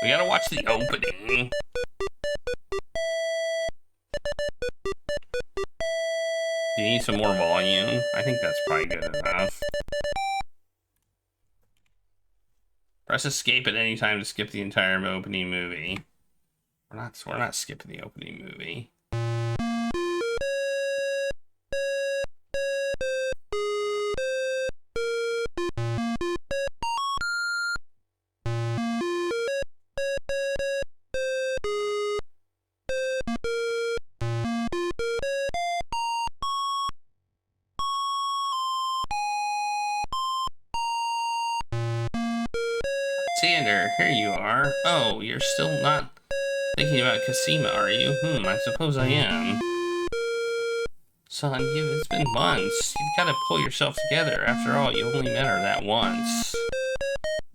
We gotta watch the opening. Do you need some more volume? I think that's probably good enough. Press escape at any time to skip the entire opening movie. We're not skipping the opening movie. Xander, here you are. Oh, you're still not thinking about Cosima, are you? I suppose I am. Son, it's been months. You've got to pull yourself together. After all, you only met her that once.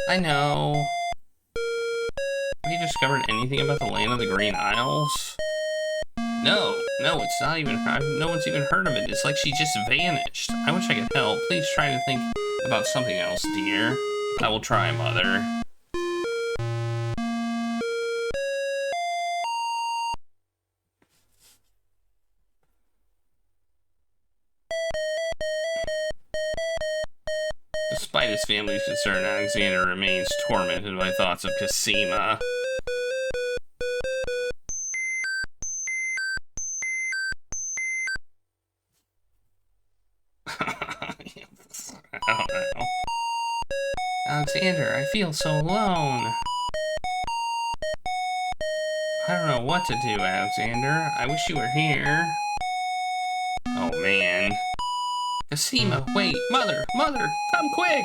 I know. Have you discovered anything about the land of the Green Isles? No, it's not even, no one's even heard of it. It's like she just vanished. I wish I could help. Please try to think about something else, dear. I will try, Mother. Despite his family's concern, Alexander remains tormented by thoughts of Cosima. I don't know. Alexander, I feel so alone. I don't know what to do, Alexander. I wish you were here. Oh, man. Cosima, wait, Mother, come quick!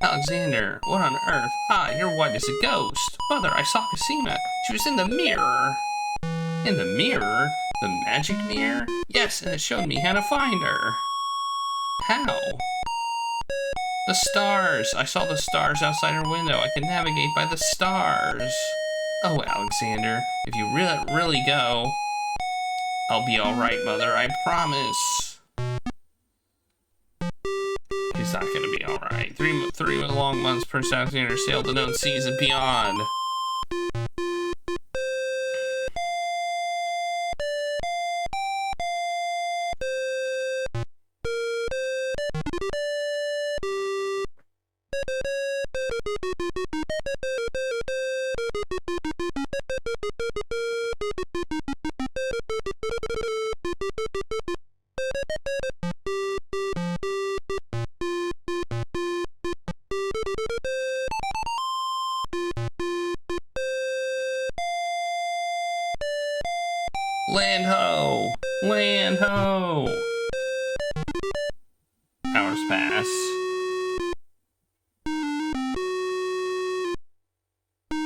Alexander, what on earth? You're white as a ghost. Mother, I saw Cosima. She was in the mirror. In the mirror? The magic mirror? Yes, and it showed me how to find her. How? The stars. I saw the stars outside her window. I can navigate by the stars. Oh, Alexander, if you really go, I'll be all right, Mother. I promise. He's not gonna be all right. Three long months, Prince Alexander sailed the known seas and beyond. Land ho! Land ho! Hours pass.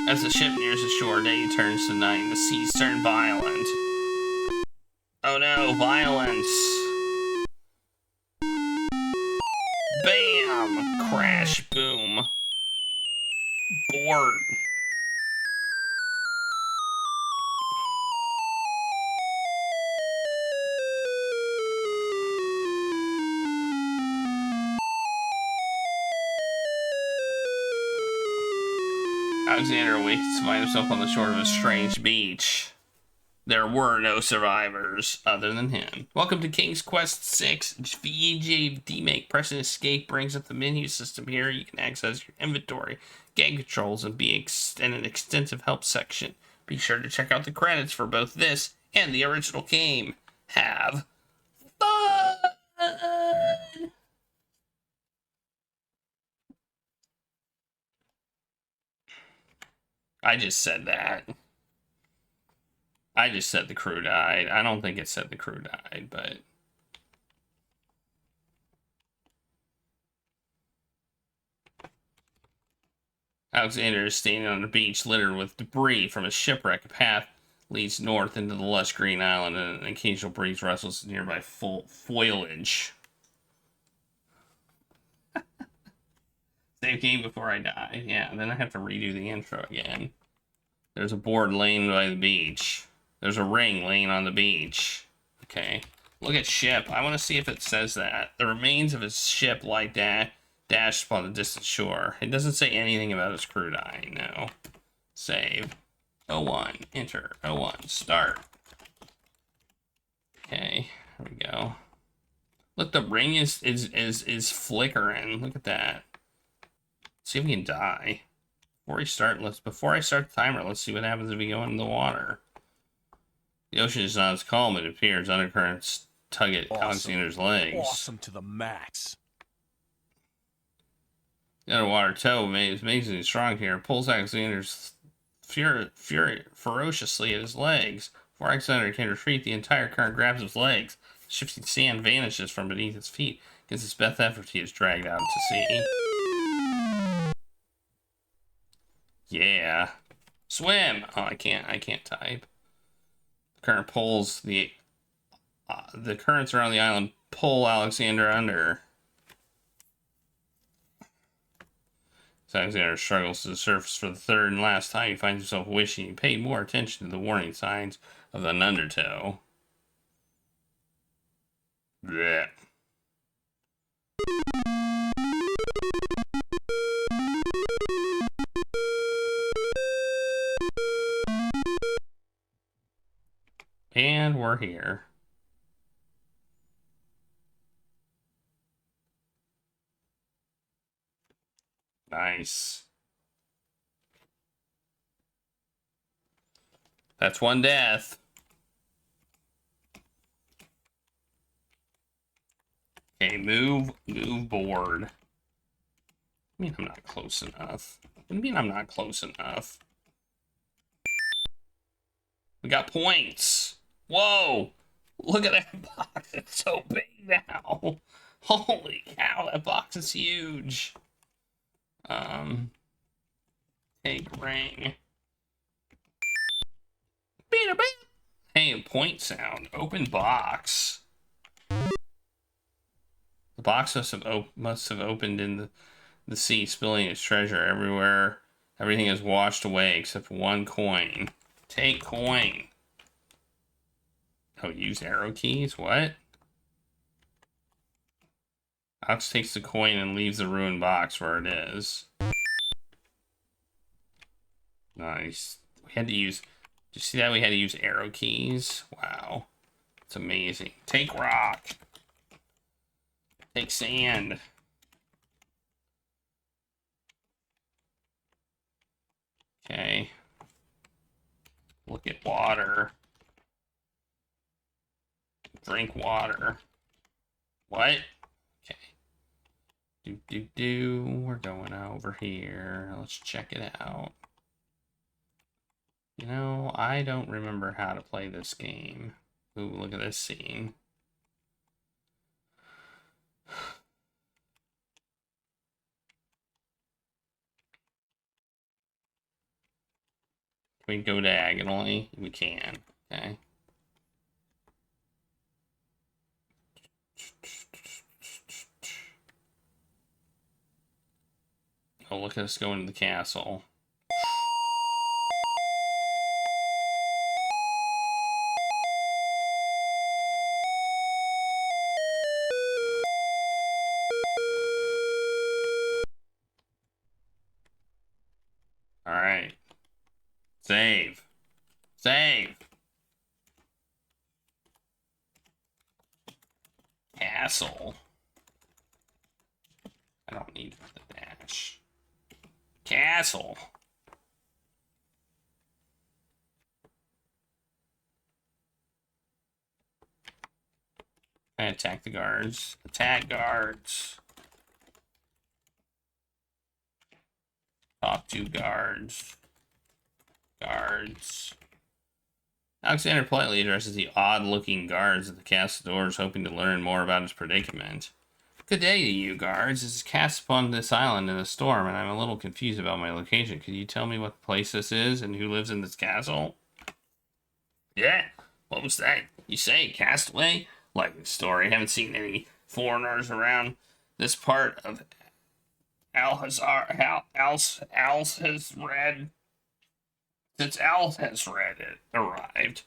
As the ship nears the shore, day turns to night and the seas turn violent. Oh no, violence! Bam! Crash, boom. Board. Alexander awakens to find himself on the shore of a strange beach. There were no survivors other than him. Welcome to King's Quest 6 VJ Demake. Pressing escape brings up the menu system here. You can access your inventory, game controls, and an extensive help section. Be sure to check out the credits for both this and the original game. Have fun! I just said that. I just said the crew died. I don't think it said the crew died, but... Alexander is standing on a beach littered with debris from a shipwreck. A path leads north into the lush green island, and an occasional breeze rustles nearby foliage. Save game before I die. Yeah, and then I have to redo the intro again. There's a board laying by the beach. There's a ring laying on the beach. Okay. Look at ship. I want to see if it says that. The remains of his ship lie dashed upon the distant shore. It doesn't say anything about his crew dying, no. Save. 01, enter. 01, start. Okay, here we go. Look, the ring is flickering. Look at that. Let's see if we can die. Before I start the timer, let's see what happens if we go into the water. The ocean is not as calm, it appears. Undercurrents tug at Alexander's legs. Awesome to the max. The underwater tow is amazingly strong here. It pulls Alexander's fury ferociously at his legs. Before Alexander can retreat, the entire current grabs his legs. Shifting sand vanishes from beneath his feet. Against his best effort, he is dragged out to sea. Yeah. Swim! Oh, I can't type. The current pulls the currents around the island pull Alexander under. As Alexander struggles to the surface for the third and last time, he finds himself wishing he paid more attention to the warning signs of an undertow. Blech. And we're here. Nice. That's one death. Okay, move board. I mean, I'm not close enough. What do you mean I'm not close enough? We got points. Whoa! Look at that box. It's so big now. Holy cow, that box is huge. Take ring. Hey, point sound. Open box. The box must have opened in the sea, spilling its treasure everywhere. Everything is washed away except one coin. Take coin. Oh, use arrow keys? What? Alex takes the coin and leaves the ruined box where it is. Nice. We had to use... Did you see that? We had to use arrow keys. Wow. It's amazing. Take rock. Take sand. Okay. Look at water. Drink water. What? Okay. We're going over here. Let's check it out. You know, I don't remember how to play this game. Ooh, look at this scene. Can we go diagonally? We can. Okay. Oh, look at us go into the castle. All right. Save. Save. Castle. I don't need the dash. Castle. I attack the guards. Attack guards. Talk to guards. Guards. Alexander politely addresses the odd-looking guards at the castle doors, hoping to learn more about his predicament. Good day to you, guards. This is cast upon this island in a storm, and I'm a little confused about my location. Could you tell me what place this is and who lives in this castle? Yeah? What was that? You say, castaway? Like the story. Haven't seen any foreigners around this part of Alhazar. Al's has read. Since Al has read it, arrived.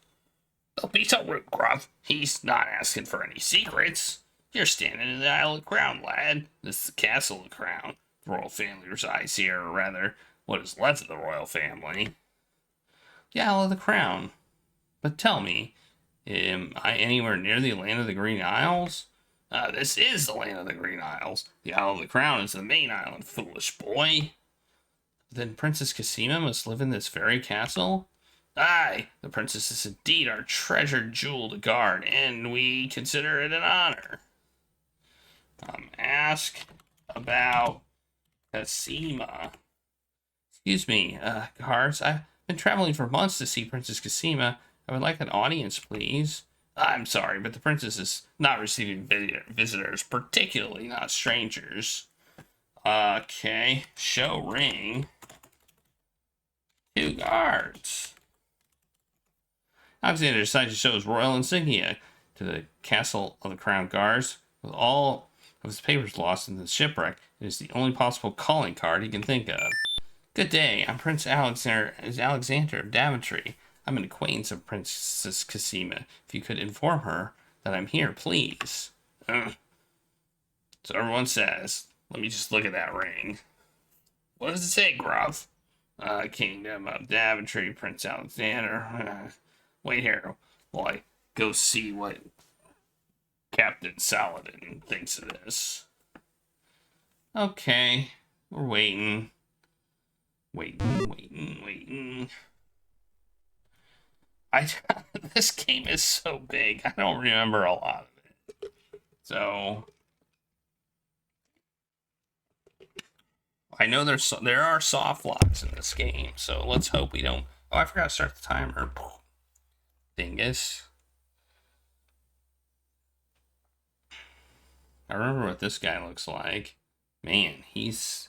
Don't be so rude, Gruff. He's not asking for any secrets. You're standing in the Isle of the Crown, lad. This is the Castle of the Crown. The royal family resides here, or rather, what is left of the royal family. The Isle of the Crown. But tell me, am I anywhere near the land of the Green Isles? This is the land of the Green Isles. The Isle of the Crown is the main island, foolish boy. Then Princess Cassima must live in this very castle? Aye, the princess is indeed our treasured jewel to guard, and we consider it an honor. Ask about Cassima. Excuse me, guards, I've been traveling for months to see Princess Cassima. I would like an audience, please. I'm sorry, but the princess is not receiving visitors, particularly not strangers. Okay, show ring. 2 guards. Alexander decides to show his royal insignia to the Castle of the Crown Guards. With all of his papers lost in the shipwreck, it is the only possible calling card he can think of. Good day, I'm Prince Alexander of Daventry. I'm an acquaintance of Princess Cassima. If you could inform her that I'm here, please. So everyone says. Let me just look at that ring. What does it say, Gruff? Kingdom of Daventry, Prince Alexander. Wait here while I go see what Captain Saladin thinks of this. Okay, we're waiting. Waiting. This game is so big, I don't remember a lot of it. So I know there are soft locks in this game, so let's hope we don't. Oh, I forgot to start the timer. Dingus. I remember what this guy looks like. Man, he's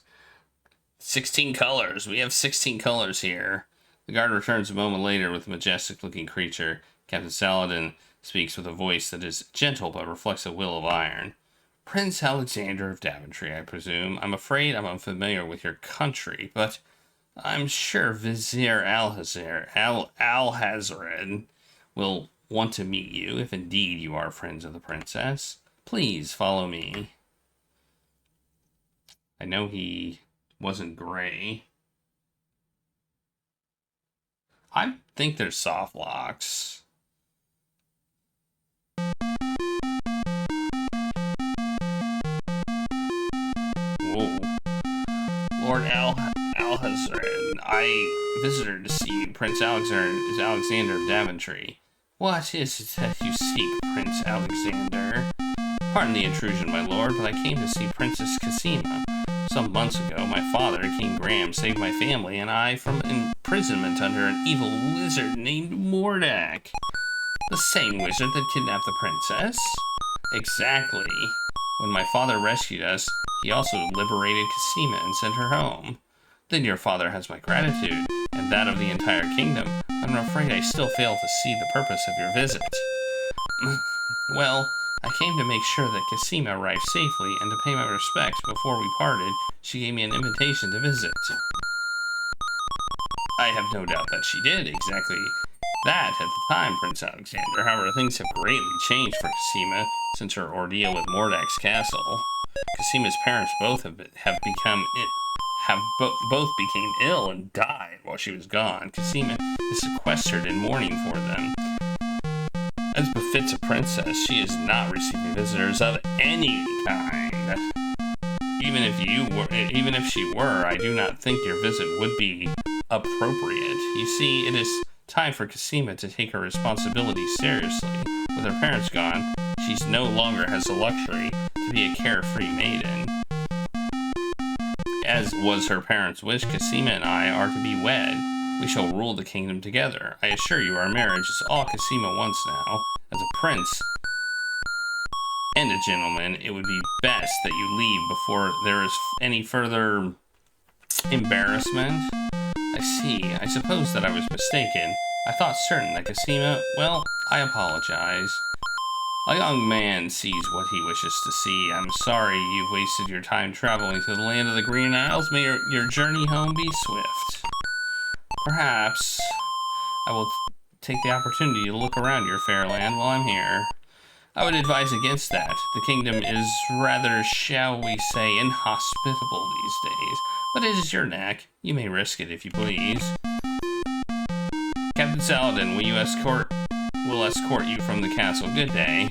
16 colors. We have 16 colors here. The guard returns a moment later with a majestic-looking creature. Captain Saladin speaks with a voice that is gentle but reflects a will of iron. Prince Alexander of Daventry, I presume. I'm afraid I'm unfamiliar with your country, but I'm sure Vizier Alhazred will want to meet you, if indeed you are friends of the princess. Please follow me. I know he wasn't gray. I think there's soft locks. Whoa. Lord Alhazred, I visited to see Prince Alexander of Daventry. What is it that you seek, Prince Alexander? Pardon the intrusion, my lord, but I came to see Princess Cassima. Some months ago, my father, King Graham, saved my family and I from imprisonment under an evil wizard named Mordak. The same wizard that kidnapped the princess? Exactly. When my father rescued us, he also liberated Cassima and sent her home. Then your father has my gratitude, and that of the entire kingdom. I'm afraid I still fail to see the purpose of your visit. Well, I came to make sure that Cassima arrived safely, and to pay my respects before we parted, she gave me an invitation to visit. I have no doubt that she did exactly that at the time, Prince Alexander. However, things have greatly changed for Cassima since her ordeal with Mordak's castle. Cassima's parents both both became ill and died while she was gone. Cassima is sequestered in mourning for them. As befits a princess, she is not receiving visitors of any kind. Even if she were, I do not think your visit would be appropriate. You see, it is time for Cassima to take her responsibilities seriously. With her parents gone, she no longer has the luxury to be a carefree maiden. As was her parents' wish, Cassima and I are to be wed. We shall rule the kingdom together. I assure you our marriage is all Cassima wants now. As a prince and a gentleman, it would be best that you leave before there is any further embarrassment. I see. I suppose that I was mistaken. I thought certain that Cassima... Well, I apologize. A young man sees what he wishes to see. I'm sorry you've wasted your time traveling to the land of the Green Isles. May your journey home be swift. Perhaps I will take the opportunity to look around your fair land while I'm here. I would advise against that. The kingdom is rather, shall we say, inhospitable these days. But it is your knack. You may risk it if you please. Captain Saladin, will escort you from the castle. Good day.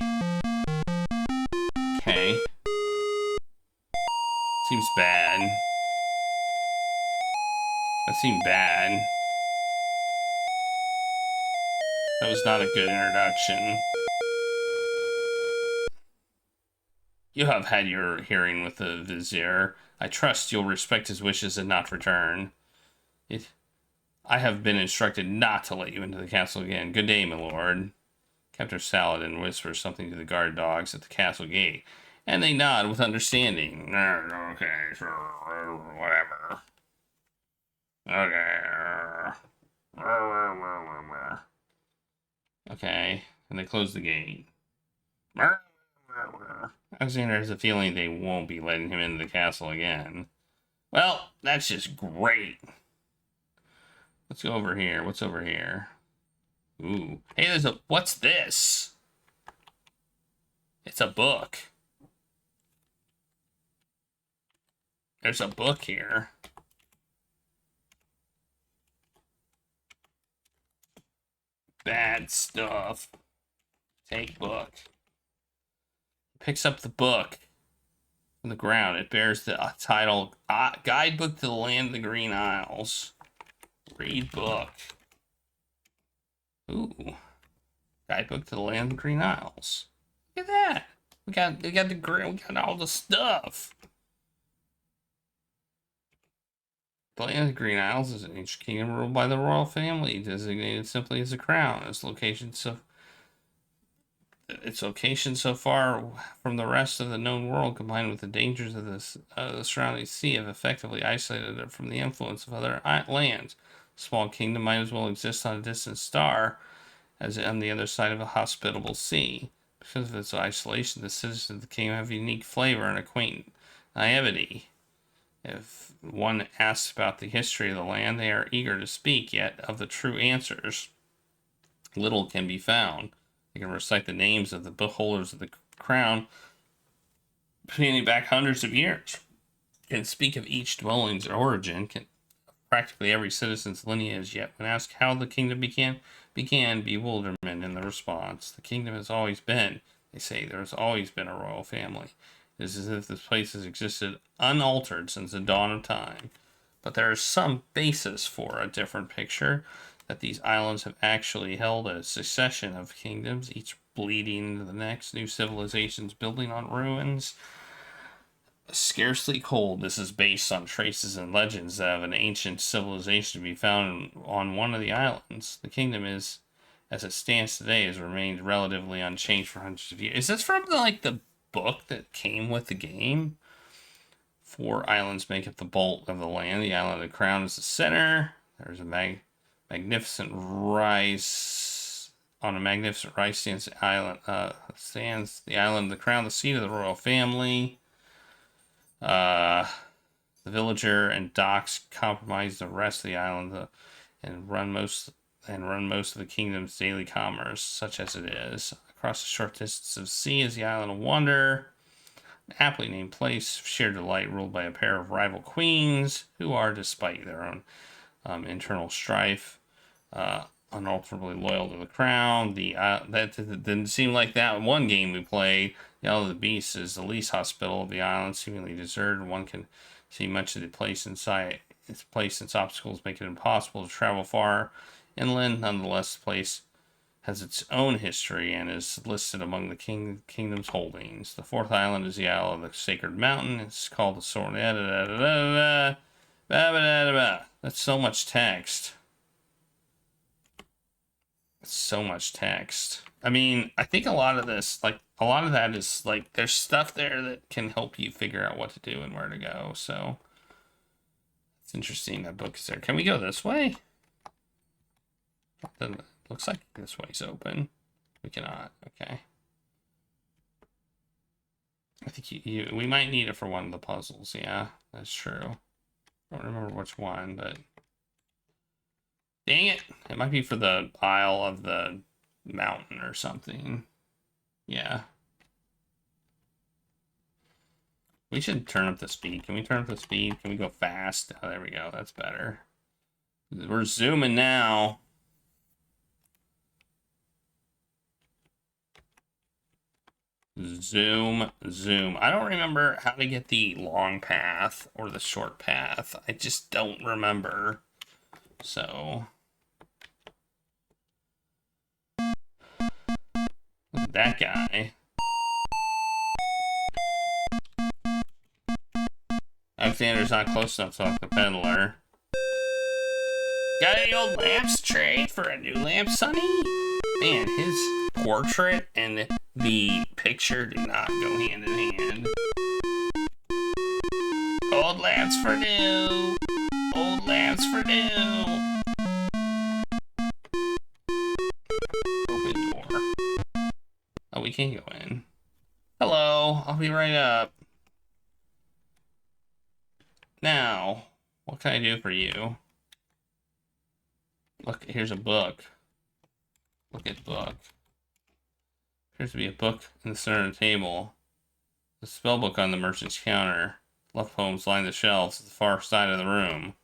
Okay. Seems bad. That seemed bad. That was not a good introduction. You have had your hearing with the vizier. I trust you'll respect his wishes and not return. I have been instructed not to let you into the castle again. Good day, my lord. Captain Saladin whispers something to the guard dogs at the castle gate, and they nod with understanding. Okay, sure, whatever. Okay. Okay, and they close the gate. Alexander has a feeling they won't be letting him into the castle again. Well, that's just great. Let's go over here. What's over here? Ooh. Hey, what's this? It's a book. There's a book here. Bad stuff. Take book. Picks up the book from the ground. It bears the title, Guidebook to the Land of the Green Isles. Read book. Ooh. Guidebook to the Land of the Green Isles. Look at that. We got all the stuff. The Land of the Green Isles is an ancient kingdom ruled by the royal family, designated simply as a crown. Its location so far from the rest of the known world, combined with the dangers of the surrounding sea, have effectively isolated it from the influence of other lands. A small kingdom might as well exist on a distant star as on the other side of a hospitable sea. Because of its isolation, the citizens of the kingdom have a unique flavor and a quaint naivety. If one asks about the history of the land, they are eager to speak, yet of the true answers, little can be found. They can recite the names of the beholders of the crown, spanning back hundreds of years, can speak of each dwelling's origin, can practically every citizen's lineage, yet when asked how the kingdom began bewilderment in the response. The kingdom has always been, they say, there has always been a royal family. It is as if this place has existed unaltered since the dawn of time. But there is some basis for a different picture, that these islands have actually held a succession of kingdoms, each bleeding into the next, new civilizations building on ruins. Scarcely cold, this is based on traces and legends of an ancient civilization to be found on one of the islands. The kingdom is, as it stands today, has remained relatively unchanged for hundreds of years. Is this from the book that came with the game? 4 islands make up the bulk of the land. The island of the crown is the center. There's a magnificent rise. On a magnificent rise stands the island. The island of the crown, the seat of the royal family. The villager and docks comprise the rest of the island and run most of the kingdom's daily commerce, such as it is. Across a short distance of sea is the island of Wonder, an aptly named place of sheer delight, ruled by a pair of rival queens who are, despite their own internal strife, unalterably loyal to the crown. That didn't seem like that one game we played. The Isle of the Beast is the least hospitable of the islands, seemingly deserted. One can see much of the place inside its place, since obstacles make it impossible to travel far inland. Nonetheless, the place has its own history and is listed among the kingdom's holdings. The 4th island is the Isle of the Sacred Mountain. It's called the Sword. That's so much text. So much text. I mean, I think a lot of that is there's stuff there that can help you figure out what to do and where to go. So it's interesting that book is there. Can we go this way? Looks like this way's open. We cannot. Okay. I think we might need it for one of the puzzles. Yeah, that's true. I don't remember which one, but dang it. It might be for the Isle of the Mountain or something. Yeah. We should turn up the speed. Can we turn up the speed? Can we go fast? Oh, there we go. That's better. We're zooming now. Zoom, zoom. I don't remember how to get the long path or the short path. I just don't remember. So, look at that guy. Alexander's not close enough to talk to the peddler. Got any old lamps to trade for a new lamp, Sonny? Man, his portrait and the picture do not go hand in hand. Old lamps for new. Old lamps for new. Open door. Oh, we can't go in. Hello, I'll be right up. Now, what can I do for you? Look, here's a book. Look at the book. Appears to be a book in the center of the table. The spell book on the merchant's counter. Love poems line the shelves at the far side of the room.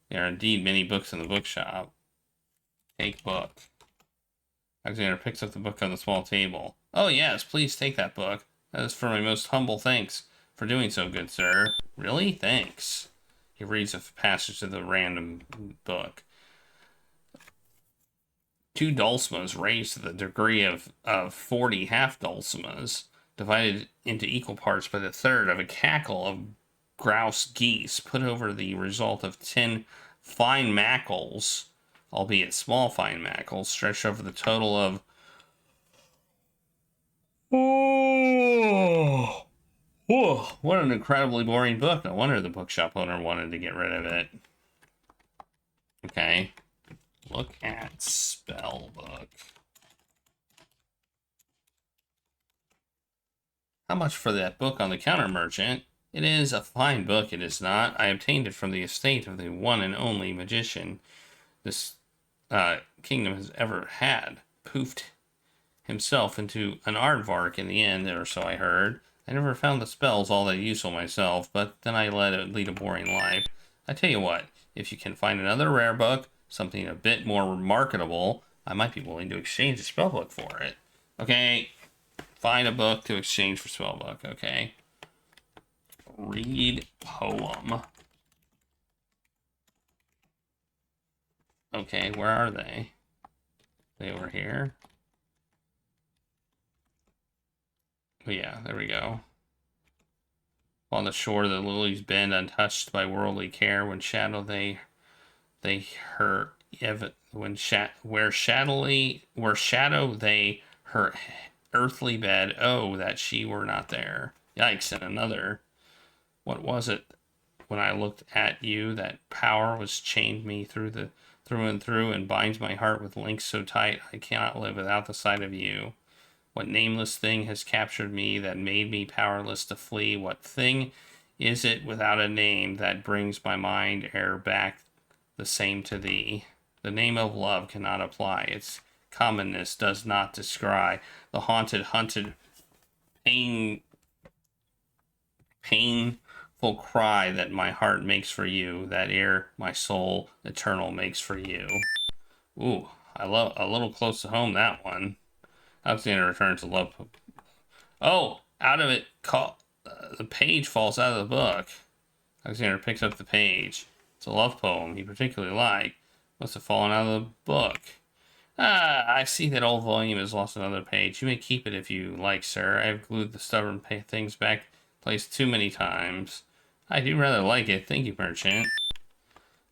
There are indeed many books in the bookshop. Take book. Alexander picks up the book on the small table. Oh yes, please take that book. That is for my most humble thanks for doing so, good sir. Really? Thanks. He reads a passage of the random book. 2 dulcimas raised to the degree of 40 half dulcimas, divided into equal parts by the third of a cackle of grouse geese, put over the result of 10 fine mackles, albeit small fine mackles, stretched over the total of... Oh, what an incredibly boring book. No wonder the bookshop owner wanted to get rid of it. Okay. Look at spell book. How much for that book on the counter, merchant? It is a fine book, it is not. I obtained it from the estate of the one and only magician this kingdom has ever had. Poofed himself into an aardvark in the end, or so I heard. I never found the spells all that useful myself, but then I lead a boring life. I tell you what, if you can find another rare book, something a bit more marketable, I might be willing to exchange a spellbook for it. Okay, find a book to exchange for spellbook, okay. Read poem. Okay, where are they? They over here? Oh yeah, there we go. On the shore, the lilies bend untouched by worldly care. When shadow they her when where shadow they her earthly bed. Oh, that she were not there. Yikes! And another. What was it? When I looked at you, that power was chained me through and through, and binds my heart with links so tight I cannot live without the sight of you. What nameless thing has captured me that made me powerless to flee? What thing is it without a name that brings my mind e'er back the same to thee? The name of love cannot apply. Its commonness does not descry the hunted, painful cry that my heart makes for you, that ere my soul eternal makes for you. Ooh, I love a little close to home, that one. Alexander returns to love. Oh, out of it, the page falls out of the book. Alexander picks up the page. It's a love poem he particularly liked. Must have fallen out of the book. Ah, I see that old volume has lost another page. You may keep it if you like, sir. I have glued the stubborn things back place too many times. I do rather like it. Thank you, merchant.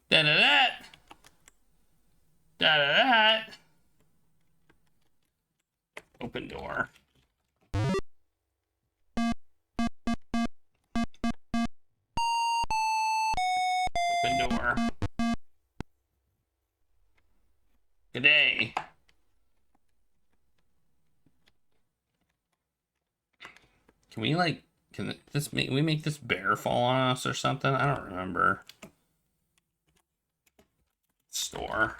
Da-da-da! Da-da-da! Open door. Open door. Good day. Can we we make this bear fall on us or something? I don't remember. Store.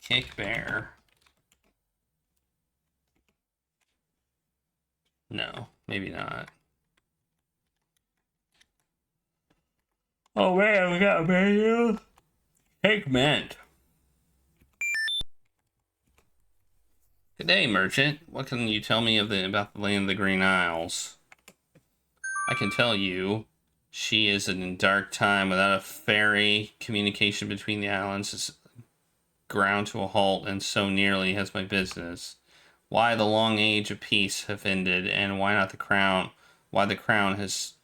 Kick bear. No, maybe not. Oh man, we got a menu. Cake mint. Good day, merchant. What can you tell me about the land of the Green Isles? I can tell you, she is in a dark time without a ferry. Communication between the islands is ground to a halt, and so nearly has my business. Why the long age of peace have ended, and why not the crown? Why the crown has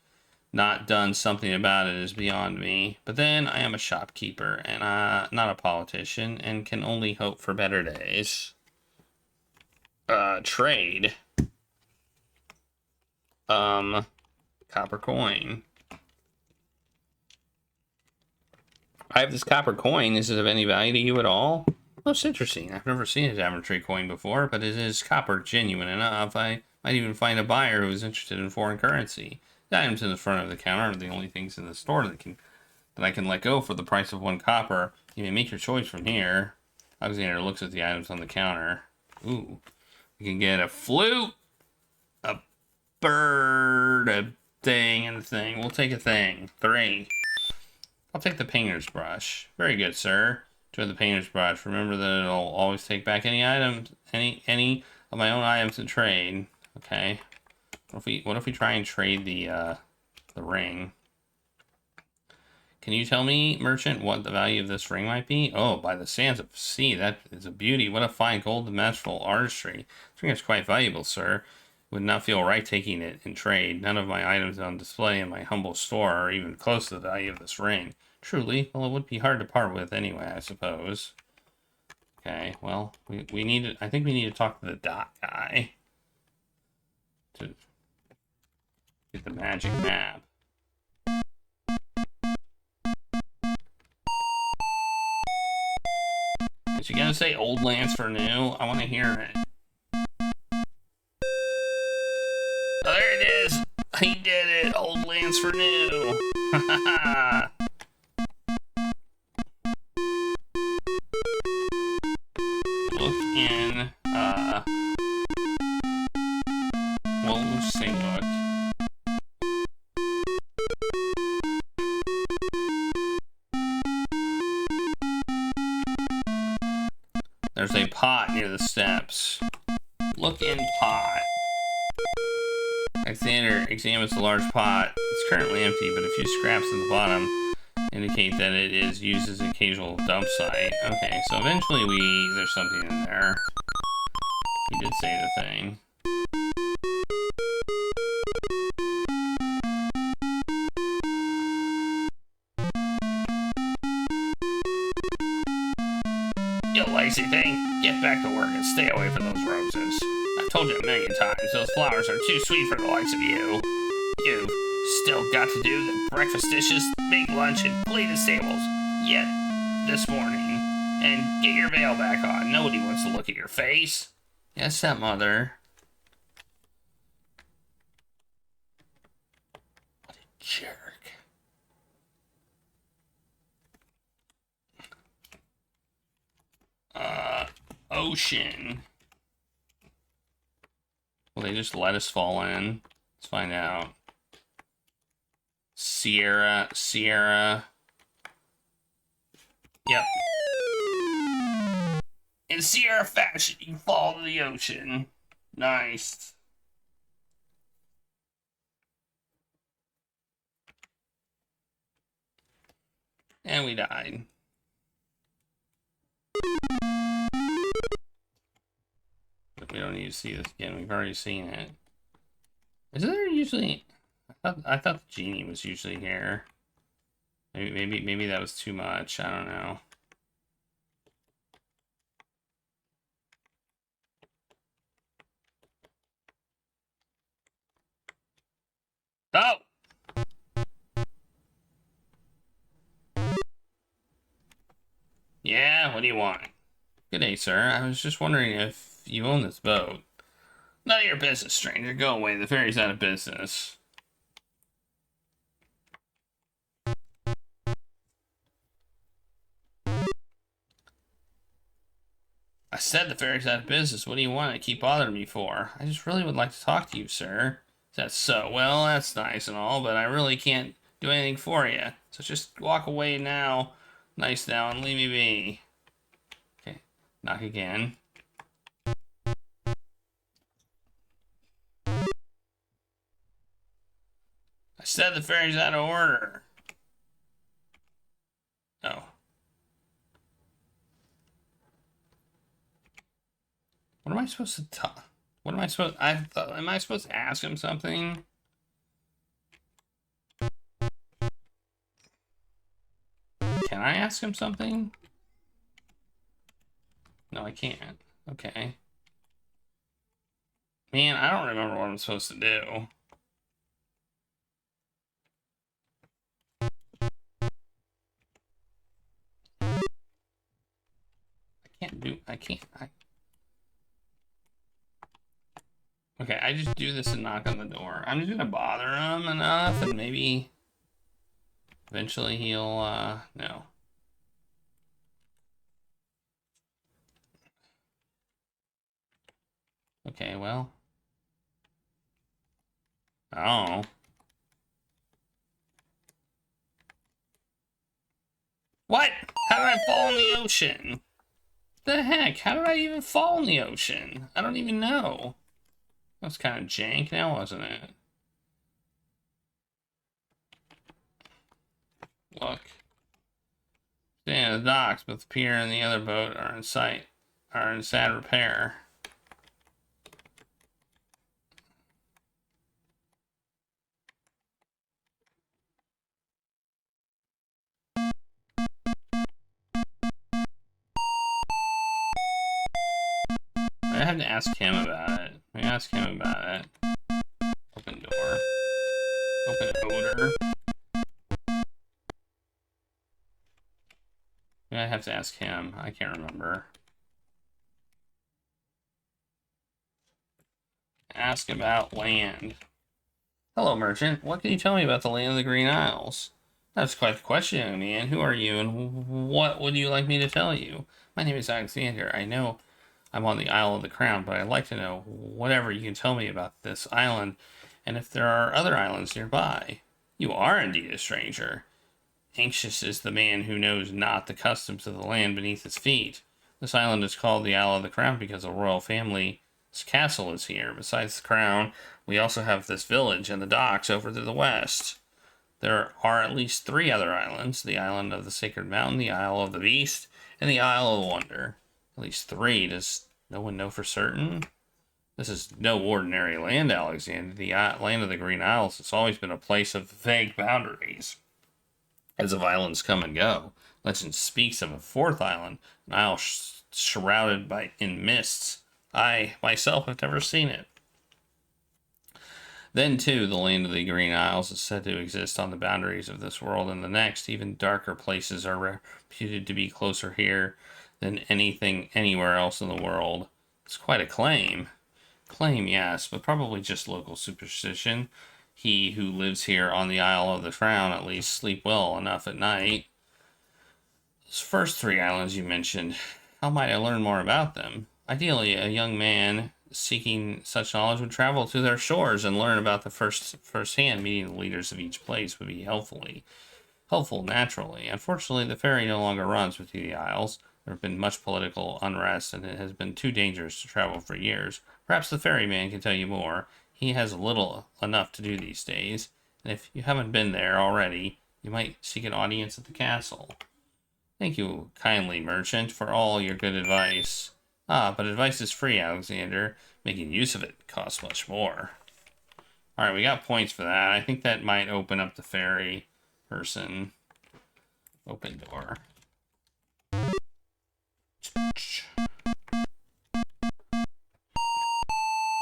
not done something about it is beyond me. But then I am a shopkeeper, and not a politician, and can only hope for better days. Trade. Copper coin. I have this copper coin. Is it of any value to you at all? Most interesting. I've never seen a Daventry coin before, but it is copper genuine enough. I might even find a buyer who is interested in foreign currency. The items in the front of the counter are the only things in the store that I can let go for the price of 1 copper. You may make your choice from here. Alexander looks at the items on the counter. Ooh. We can get a flute, a bird, a thing, and a thing. We'll take a thing. 3. I'll take the painter's brush. Very good, sir. Enjoy the painter's brush. Remember that it'll always take back any items, any of my own items in trade. Okay. What if we try and trade the ring? Can you tell me, merchant, what the value of this ring might be? Oh, by the sands of the sea, that is a beauty. What a fine gold masterful artistry. This ring is quite valuable, sir. Would not feel right taking it in trade. None of my items on display in my humble store are even close to the value of this ring. Truly, well, it would be hard to part with anyway, I suppose. Okay, well, we need to, I think we need to talk to the dot guy to get the magic map. Is he gonna say old lands for new? I want to hear it. Oh, there it is! He did it! Old lands for new! Look in, well, let's say look. There's a pot near the steps. Look in pot. Alexander examines the large pot. It's currently empty, but a few scraps at the bottom indicate that it is used as an occasional dump site. Okay, so eventually there's something in there. We did say the thing. You lazy thing, get back to work and stay away from those roses. I've told you a million times, those flowers are too sweet for the likes of you. You've still got to do the breakfast dishes, make lunch, and clean the stables. Yet, this morning. And get your veil back on. Nobody wants to look at your face. Yes, stepmother. What a jerk. Ocean. Will they just let us fall in? Let's find out. Sierra. Yep. In Sierra fashion, you fall to the ocean. Nice. And we died. We don't need to see this again. We've already seen it. Is there usually... I thought the genie was usually here. Maybe that was too much. I don't know. Oh! Yeah, what do you want? Good day, sir. I was just wondering if you own this boat. None of your business, stranger. Go away. The ferry's out of business. I said the ferry's out of business. What do you want to keep bothering me for? I just really would like to talk to you, sir. Is that so? Well, that's nice and all, but I really can't do anything for you. So just walk away now. Nice now and leave me be. Okay, knock again. I said the ferry's out of order. Oh. What am I supposed to tell? What am I supposed? Am I supposed to ask him something? Can I ask him something? No, I can't. Okay. Man, I don't remember what I'm supposed to do. Okay, I just do this and knock on the door. I'm just gonna bother him enough and maybe eventually he'll, no. Okay, well. Oh. What? How did I fall in the ocean? The heck? How did I even fall in the ocean? I don't even know. That was kind of jank now, wasn't it? Look. Staying in the docks, but the pier and the other boat are in sad repair. I have to ask him about it. I ask him about it. Open door. Open odor. I have to ask him. I can't remember. Ask about land. Hello, merchant. What can you tell me about the land of the Green Isles? That's quite the question, man. Who are you, and what would you like me to tell you? My name is Alexander. I know I'm on the Isle of the Crown, but I'd like to know whatever you can tell me about this island, and if there are other islands nearby. You are indeed a stranger. Anxious is the man who knows not the customs of the land beneath his feet. This island is called the Isle of the Crown because a royal family's castle is here. Besides the crown, we also have this village and the docks over to the west. There are at least 3 other islands: the Island of the Sacred Mountain, the Isle of the Beast, and the Isle of Wonder. At least 3. Does no one know for certain? This is no ordinary land, Alexander. The land of the Green Isles has always been a place of vague boundaries, as of islands come and go. Legend speaks of a 4th island, an isle shrouded in mists. I, myself, have never seen it. Then, too, the land of the Green Isles is said to exist on the boundaries of this world and the next. Even darker places are reputed to be closer here than anything anywhere else in the world. It's quite a claim. Claim, yes, but probably just local superstition. He who lives here on the Isle of the Crown at least sleep well enough at night. Those first 3 islands you mentioned, how might I learn more about them? Ideally, a young man seeking such knowledge would travel to their shores and learn about the firsthand. Meeting the leaders of each place would be helpful naturally. Unfortunately, the ferry no longer runs between the isles. There have been much political unrest, and it has been too dangerous to travel for years. Perhaps the ferryman can tell you more. He has little enough to do these days, and if you haven't been there already, you might seek an audience at the castle. Thank you kindly, merchant, for all your good advice. Ah, but advice is free, Alexander. Making use of it costs much more. Alright, we got points for that. I think that might open up the ferry person. Open door.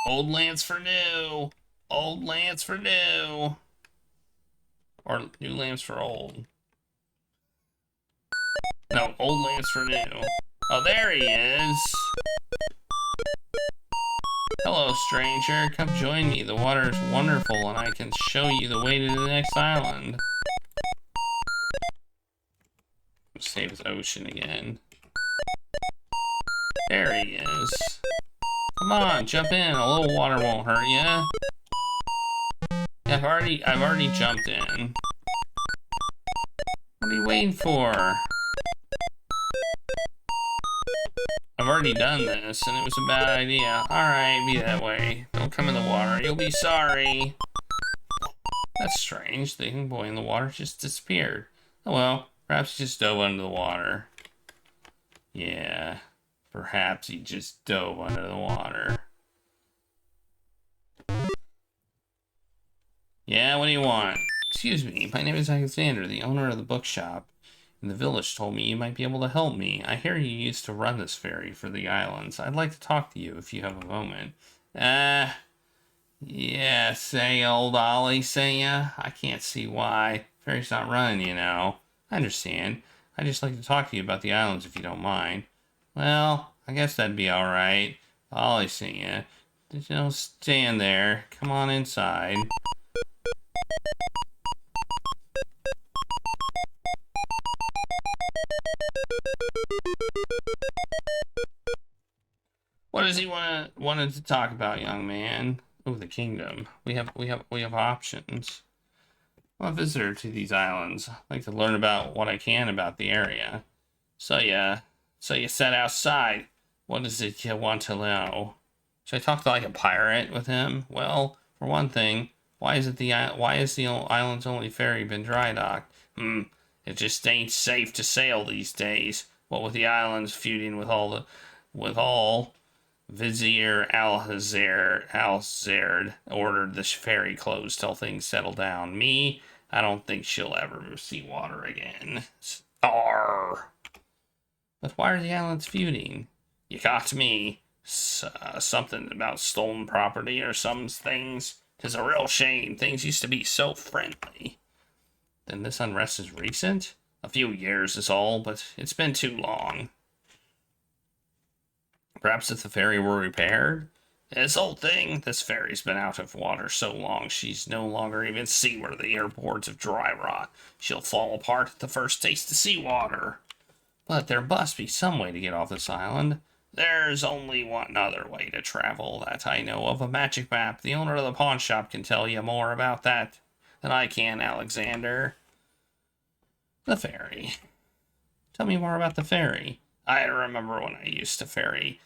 Old Lance for new. Old Lance for new. Or new Lance for old. No, old Lance for new. Oh, there he is. Hello, stranger. Come join me. The water is wonderful, and I can show you the way to the next island. Save his ocean again. There he is. Come on, jump in. A little water won't hurt ya. Yeah, I've already jumped in. What are you waiting for? I've already done this, and it was a bad idea. Alright, be that way. Don't come in the water. You'll be sorry. That's strange. The young boy in the water just disappeared. Oh well, perhaps he just dove under the water. Yeah, perhaps he just dove under the water. Yeah, what do you want? Excuse me, my name is Alexander, the owner of the bookshop. And the village told me you might be able to help me. I hear you used to run this ferry for the islands. I'd like to talk to you if you have a moment. Yeah, say old Ollie, say ya? I can't see why. Ferry's not running, you know. I understand. I'd just like to talk to you about the islands if you don't mind. Well, I guess that'd be alright. Ollie, say ya. Just don't stand there. Come on inside. What does he wanted to talk about, young man? Oh, the kingdom. We have options. I'm a visitor to these islands. I'd like to learn about what I can about the area. So you sat outside. What is it you want to know? Should I talk to like a pirate with him? Well, for one thing, why is the island's only ferry been dry docked? It just ain't safe to sail these days. What with the islands feuding with all Vizier Alzard ordered this ferry closed till things settle down. Me, I don't think she'll ever see water again. Arr! But why are the islands feuding? You got me. Something about stolen property or some things. 'Tis a real shame. Things used to be so friendly. Then this unrest is recent? A few years is all, but it's been too long. Perhaps if the ferry were repaired? This old thing, this ferry's been out of water so long she's no longer even seaworthy. Her boards of dry rot. She'll fall apart at the first taste of seawater. But there must be some way to get off this island. There's only one other way to travel that I know of, a magic map. The owner of the pawn shop can tell you more about that than I can, Alexander. The ferry. Tell me more about the ferry. I remember when I used to ferry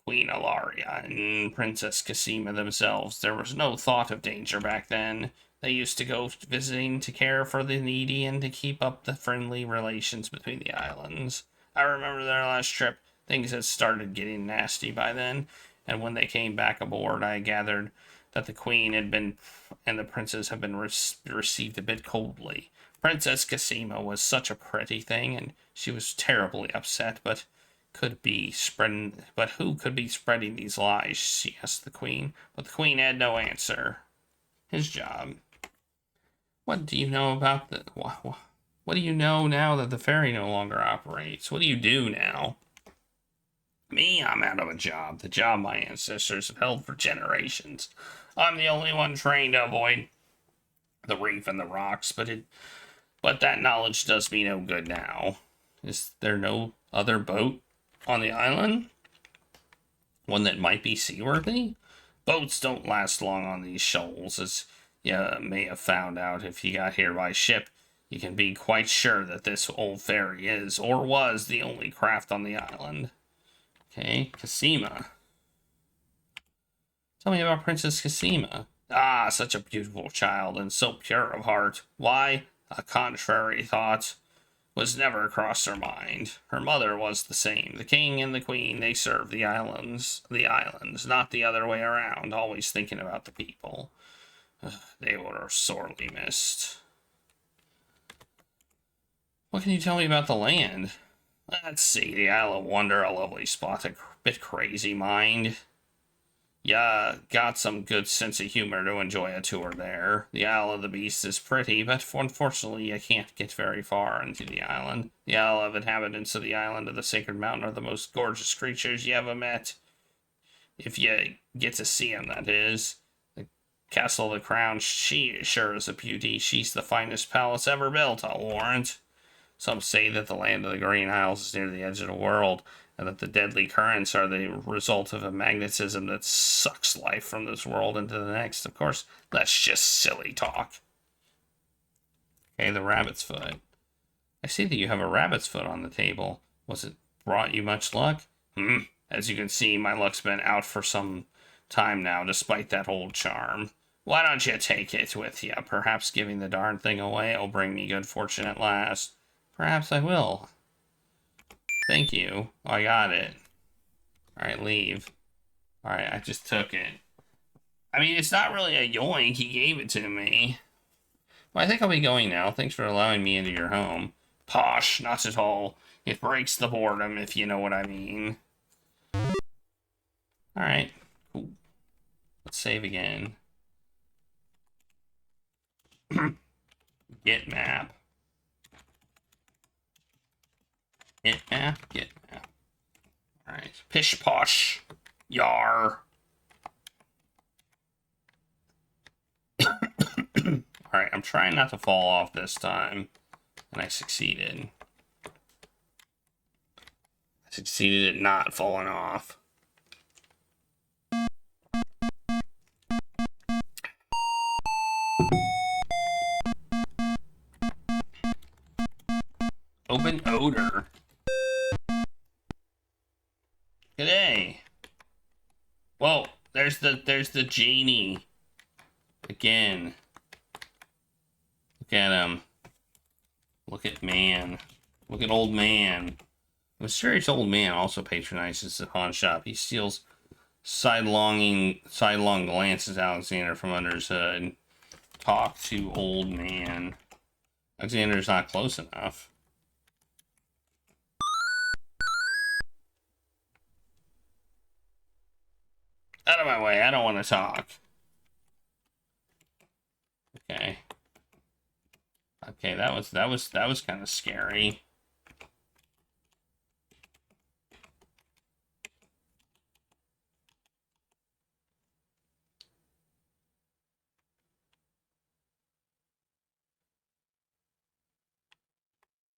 Queen Ilaria and Princess Cassima themselves. There was no thought of danger back then. They used to go visiting to care for the needy and to keep up the friendly relations between the islands. I remember their last trip. Things had started getting nasty by then, and when they came back aboard, I gathered that the queen had been and the princess had been received a bit coldly. Princess Cassima was such a pretty thing, and she was terribly upset, but who could be spreading these lies? She asked the queen, but the queen had no answer. His job. What do you know about the... What do you know now that the ferry no longer operates? What do you do now? Me, I'm out of a job. The job my ancestors have held for generations. I'm the only one trained to avoid the reef and the rocks, but that knowledge does me no good now. Is there no other boat on the island? One that might be seaworthy? Boats don't last long on these shoals, as you may have found out if you got here by ship. You can be quite sure that this old ferry is, or was, the only craft on the island. Okay, Cassima. Tell me about Princess Cassima. Ah, such a beautiful child, and so pure of heart. Why, a contrary thought was never across her mind. Her mother was the same. The king and the queen, they served the islands, not the other way around, always thinking about the people. They were sorely missed. What can you tell me about the land? Let's see, the Isle of Wonder, a lovely spot, a bit crazy, mind. Yeah, got some good sense of humor to enjoy a tour there. The Isle of the Beast is pretty, but unfortunately you can't get very far into the island. The Isle of inhabitants of the island of the Sacred Mountain are the most gorgeous creatures you ever met. If you get to see them, that is. The Castle of the Crown, she sure is a beauty. She's the finest palace ever built, I'll warrant. Some say that the land of the Green Isles is near the edge of the world, and that the deadly currents are the result of a magnetism that sucks life from this world into the next. Of course, that's just silly talk. Okay, the rabbit's foot. I see that you have a rabbit's foot on the table. Was it brought you much luck? As you can see, my luck's been out for some time now, despite that old charm. Why don't you take it with you? Perhaps giving the darn thing away will bring me good fortune at last. Perhaps I will. Thank you. Oh, I got it. Alright, leave. Alright, I just took it. I mean, it's not really a yoink. He gave it to me. Well, I think I'll be going now. Thanks for allowing me into your home. Posh, not at all. It breaks the boredom, if you know what I mean. Alright. Cool. Let's save again. Get map. Get map, get map. Alright. Pish posh. Yar. Alright, I'm trying not to fall off this time. And I succeeded. I succeeded at not falling off. Open odor. G'day. Whoa, there's the genie. Again. Look at him. Look at man. Look at old man. The mysterious old man also patronizes the pawn shop. He steals sidelong glances at Alexander from under his hood. Talk to old man. Alexander's not close enough. Out of my way, I don't want to talk. Okay. Okay, that was kind of scary.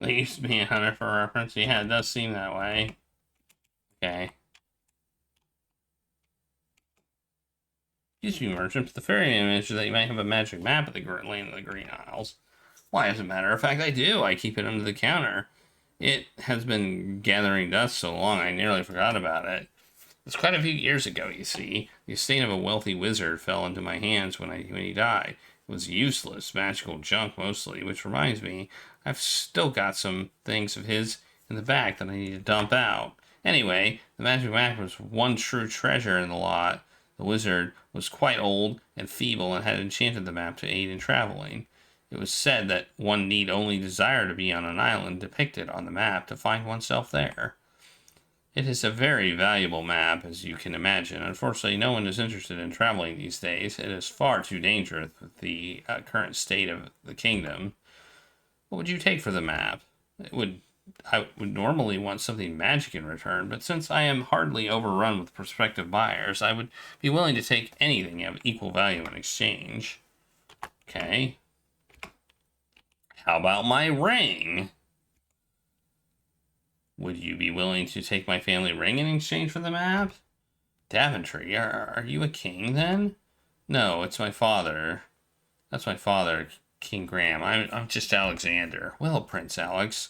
They used to be a hunter for reference. Yeah, it does seem that way. Okay. Excuse me, merchant. The ferryman mentioned that you might have a magic map of the land of the Green Isles. Why, as a matter of fact, I do. I keep it under the counter. It has been gathering dust so long I nearly forgot about it. It was quite a few years ago, you see. The estate of a wealthy wizard fell into my hands when he died. It was useless, magical junk mostly, which reminds me, I've still got some things of his in the back that I need to dump out. Anyway, the magic map was one true treasure in the lot. The wizard was quite old and feeble and had enchanted the map to aid in traveling. It was said that one need only desire to be on an island depicted on the map to find oneself there. It is a very valuable map, as you can imagine. Unfortunately, no one is interested in traveling these days. It is far too dangerous with the current state of the kingdom. What would you take for the map? I would normally want something magic in return, but since I am hardly overrun with prospective buyers, I would be willing to take anything of equal value in exchange. Okay. How about my ring? Would you be willing to take my family ring in exchange for the map? Daventry, are you a king then? No, it's my father. That's my father, King Graham. I'm just Alexander. Well, Prince Alex,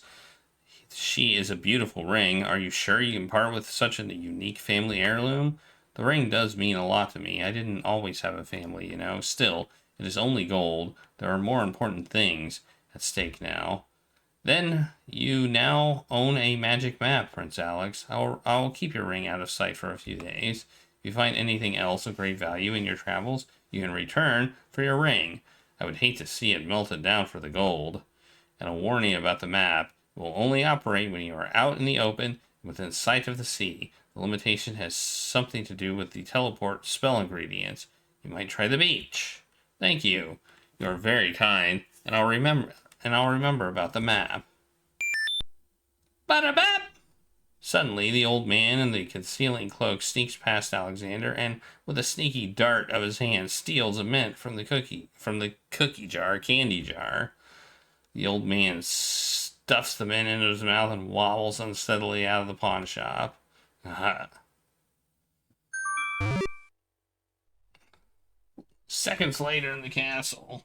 she is a beautiful ring. Are you sure you can part with such a unique family heirloom? The ring does mean a lot to me. I didn't always have a family, you know. Still, it is only gold. There are more important things at stake now. Then you now own a magic map, Prince Alex. I'll keep your ring out of sight for a few days. If you find anything else of great value in your travels, you can return for your ring. I would hate to see it melted down for the gold. And a warning about the map. It will only operate when you are out in the open within sight of the sea. The limitation has something to do with the teleport spell ingredients. You might try the beach. Thank you. You are very kind, and I'll remember about the map. Ba-da-bap! Suddenly, the old man in the concealing cloak sneaks past Alexander and, with a sneaky dart of his hand, steals a mint from the candy jar. The old man stuffs the mint into his mouth and wobbles unsteadily out of the pawn shop. Seconds later in the castle.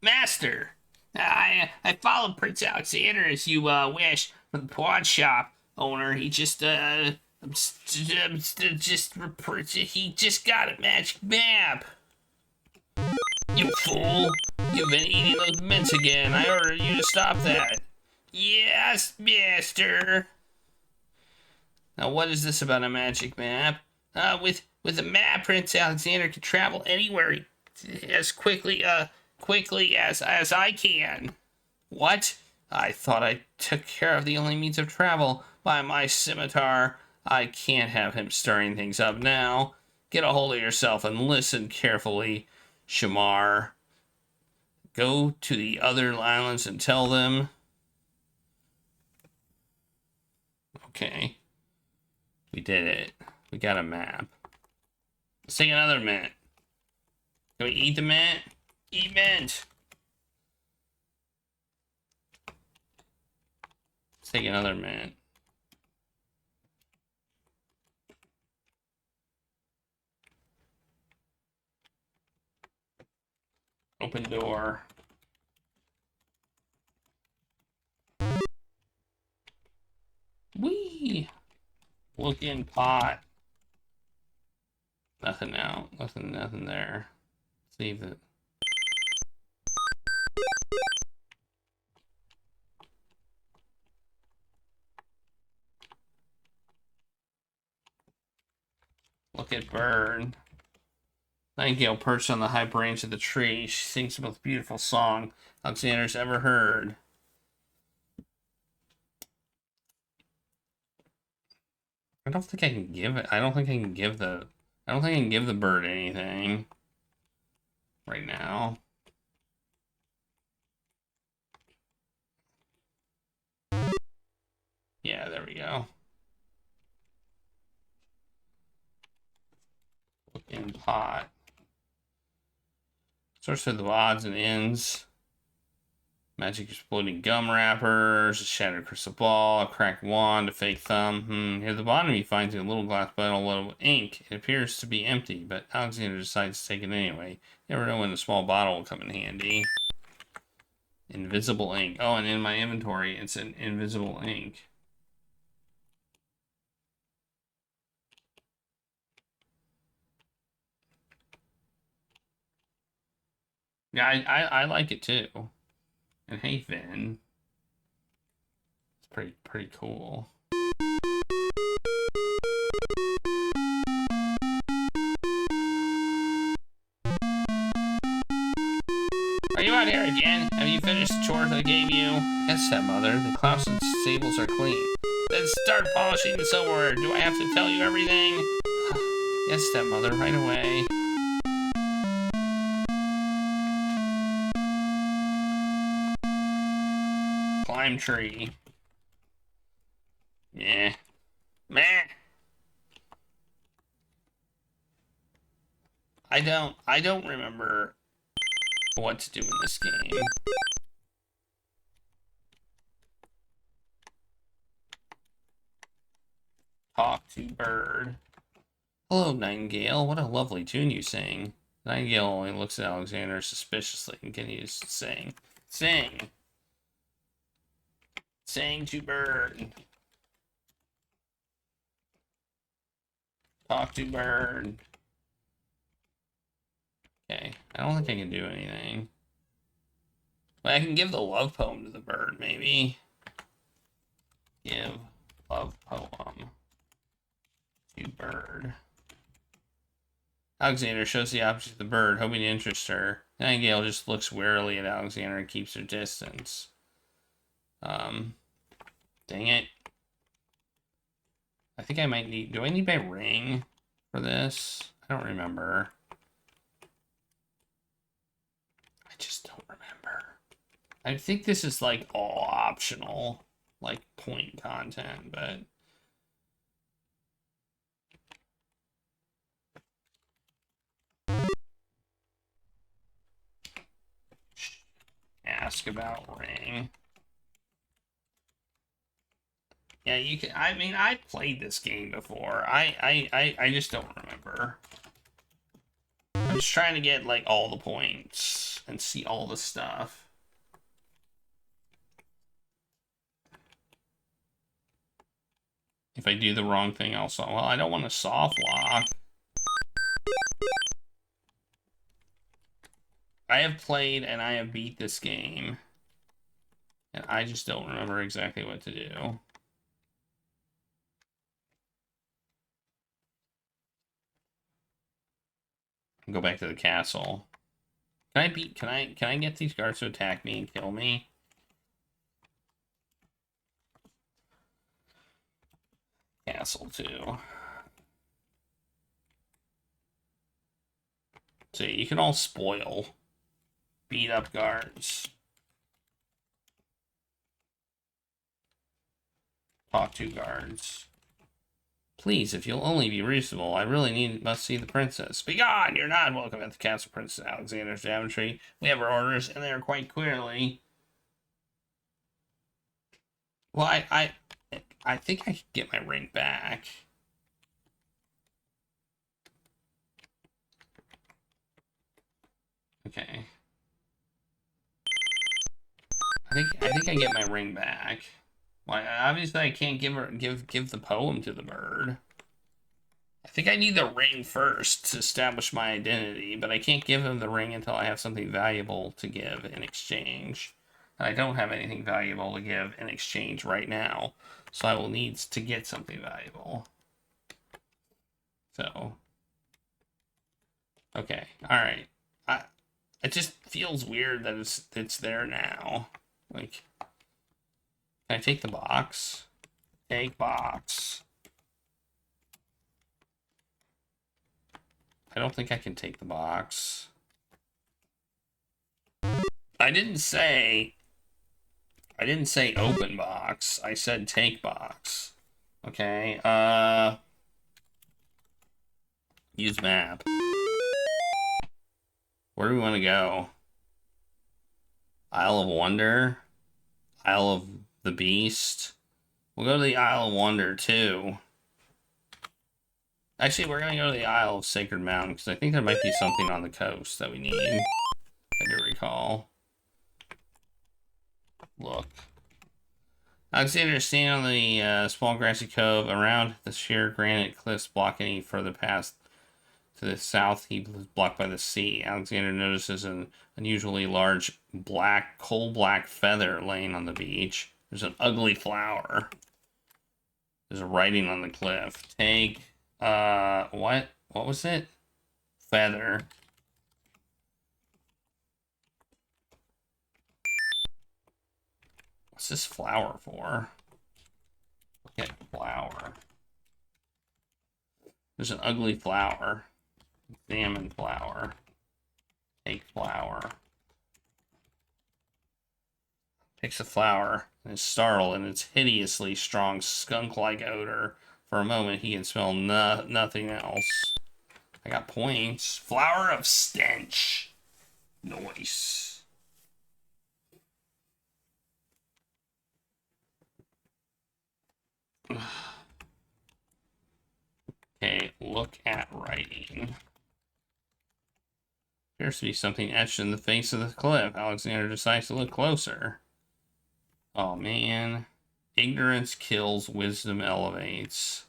Master, I followed Prince Alexander as you wish from the pawn shop owner. He just he just got a magic map. You fool! You've been eating those mints again. I ordered you to stop that. Yes, master. Now, what is this about a magic map? With a map, Prince Alexander can travel anywhere as quickly as I can. What? I thought I took care of the only means of travel by my scimitar. I can't have him stirring things up now. Get a hold of yourself and listen carefully, Shamar. Go to the other islands and tell them. Okay. We did it. We got a map. Let's take another mint. Can we eat the mint? Eat mint. Let's take another mint. Open door. Whee! Look in pot. Nothing out. Nothing there. Save it. Look at bird. Nightingale perched on the high branch of the tree. She sings the most beautiful song Alexander's ever heard. I don't think I can give it. I don't think I can give the bird anything right now. Yeah, there we go. Look in pot. Source of the odds and ends. Magic exploding gum wrappers, a shattered crystal ball, a cracked wand, a fake thumb. Near the bottom he finds a little glass bottle of ink. It appears to be empty, but Alexander decides to take it anyway. You never know when a small bottle will come in handy. Invisible ink. Oh, and in my inventory, it's an invisible ink. Yeah, I like it too. And hey, Finn. It's pretty cool. Are you out here again? Have you finished the chores I gave you? Yes, stepmother. The clouts and stables are clean. Then start polishing the silverware. Do I have to tell you everything? Yes, stepmother. Right away. Climb tree. Yeah. Meh. I don't remember what to do in this game. Talk to bird. Hello, Nightingale. What a lovely tune you sing. Nightingale only looks at Alexander suspiciously and continues to sing. Sing. Sing to bird. Talk to bird. Okay, I don't think I can do anything. But I can give the love poem to the bird, maybe. Give love poem to bird. Alexander shows the object to the bird, hoping to interest her. Nightingale just looks warily at Alexander and keeps her distance. Dang it. I think I might need... Do I need my ring for this? I don't remember. I just don't remember. I think this is like all optional, like point content, but... Ask about ring. Yeah, you can. I mean, I played this game before. I just don't remember. I'm just trying to get, like, all the points and see all the stuff. If I do the wrong thing, also. Well, I don't want to soft lock. I have played and I have beat this game. And I just don't remember exactly what to do. Go back to the castle. Can I get these guards to attack me and kill me? Castle too. See, you can all spoil. Beat up guards. Talk to guards. Please, if you'll only be reasonable, I really must see the princess. Begone! You're not welcome at the castle, Princess Alexander's Daventry. We have our orders, and they are quite clearly. Well, I think I could get my ring back. Okay. I think I get my ring back. Well, obviously I can't give the poem to the bird. I think I need the ring first to establish my identity, but I can't give him the ring until I have something valuable to give in exchange. And I don't have anything valuable to give in exchange right now, so I will need to get something valuable. So, okay, all right. It just feels weird that it's there now. Like, can I take the box? Take box. I don't think I can take the box. I didn't say open box. I said take box. Okay, use map. Where do we want to go? Isle of Wonder? Isle of the Beast? We'll go to the Isle of Wonder, too. Actually, we're going to go to the Isle of Sacred Mountain, because I think there might be something on the coast that we need. I do recall. Look. Alexander is standing on the small grassy cove around the sheer granite cliffs blocking any further past. To the south, he was blocked by the sea. Alexander notices an unusually large coal-black feather laying on the beach. There's an ugly flower. There's a writing on the cliff. Take, what? What was it? Feather. What's this flower for? Look at flower. There's an ugly flower. Examine flower. Take flower. Takes a flower and is startled in its hideously strong skunk-like odor. For a moment, he can smell nothing else. I got points. Flower of stench. Nice. Okay, look at writing. Appears to be something etched in the face of the cliff. Alexander decides to look closer. Oh, man. Ignorance kills, wisdom elevates.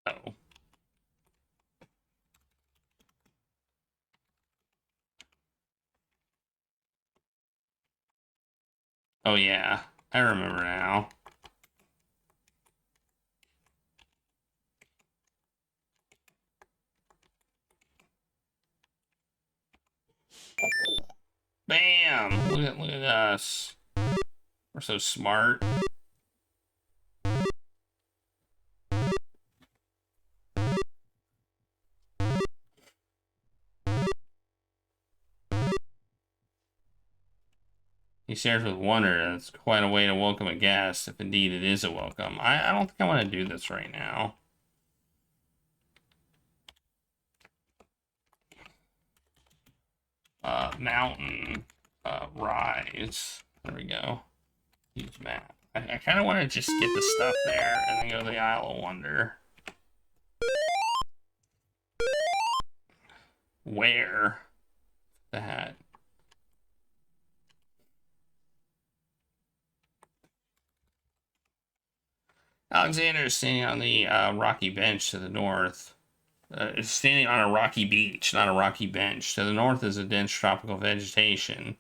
Oh. Oh, yeah. I remember now. Bam! Look at us. We're so smart. He stares with wonder. That's quite a way to welcome a guest, if indeed it is a welcome. I don't think I want to do this right now. Mountain, rise. There we go. Use map. I kind of want to just get the stuff there and then go to the Isle of Wonder. Where? The hat. Alexander is standing on the rocky bench to the north. Is standing on a rocky beach, not a rocky bench. To the north is a dense tropical vegetation.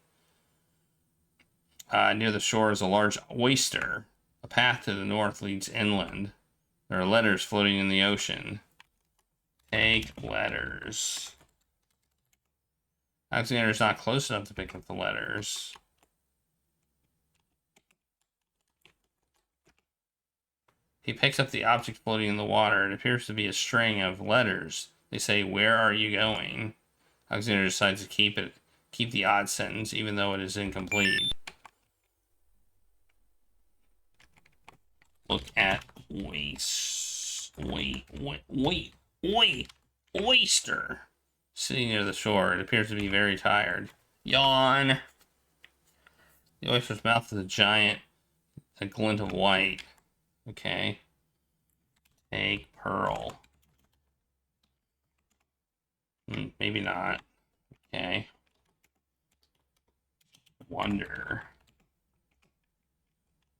Near the shore is a large oyster. A path to the north leads inland. There are letters floating in the ocean. Take letters. Alexander's not close enough to pick up the letters. He picks up the object floating in the water. It appears to be a string of letters. They say, "Where are you going?" Alexander decides to keep the odd sentence, even though it is incomplete. Look at oyster. Sitting near the shore. It appears to be very tired. Yawn. The oyster's mouth is a glint of white. Okay. Take pearl. Maybe not. Okay. Wonder.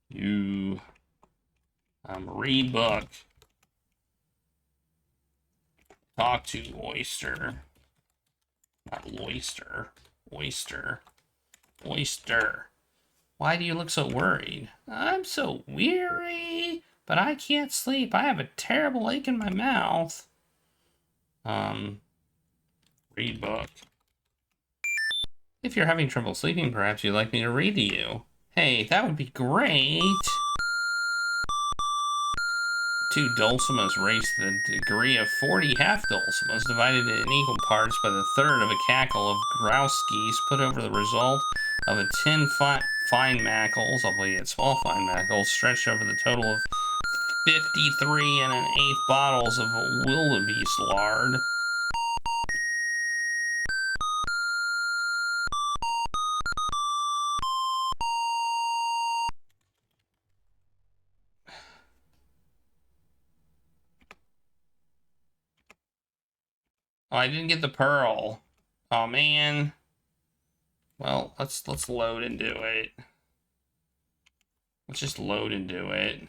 You. Read book. Talk to oyster. Not oyster. Oyster. Oyster. Why do you look so worried? I'm so weary, but I can't sleep. I have a terrible ache in my mouth. Read book. If you're having trouble sleeping, perhaps you'd like me to read to you. Hey, that would be great. Two dulcimas race to the degree of 40 half dulcimas, divided in equal parts by the third of a cackle of grouse geese, put over the result of a 10 fine mackles, albeit small fine mackles, stretched over the total of 53 and an eighth bottles of wildebeest lard. Oh, I didn't get the pearl. Oh man. Well, let's load and do it. Let's just load and do it.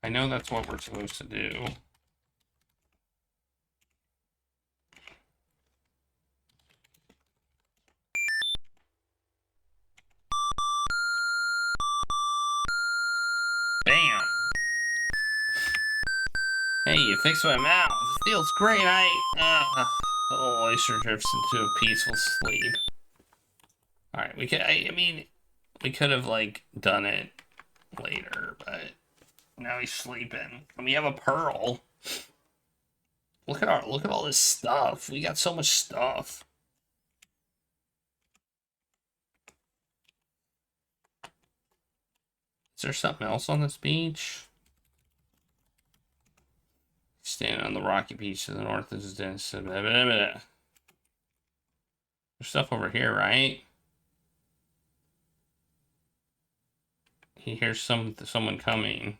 I know that's what we're supposed to do. Bam! Hey, you fixed my mouth. It feels great. The oyster drifts into a peaceful sleep. Alright, we could have, like, done it later, but now he's sleeping. And we have a pearl. Look at all this stuff. We got so much stuff. Is there something else on this beach? Standing on the rocky beach to the north is dense. There's stuff over here, right? He hears someone coming.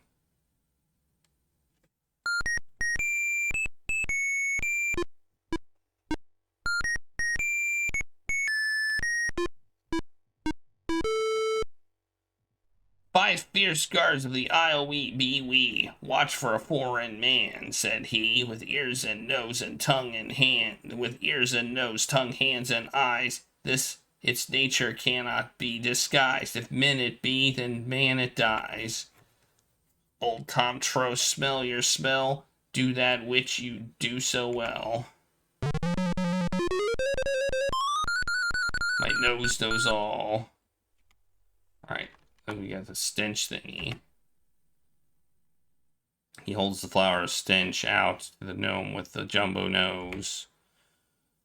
"Five fierce guards of the Isle be we. Watch for a foreign man," said he, "with ears and nose and tongue and hand, with ears and nose, tongue, hands, and eyes. This its nature cannot be disguised. If men it be, then man it dies. Old Tom Trost, smell your smell. Do that which you do so well. My nose knows all." Alright. Then we got the stench thingy. He holds the flower of stench out to the gnome with the jumbo nose.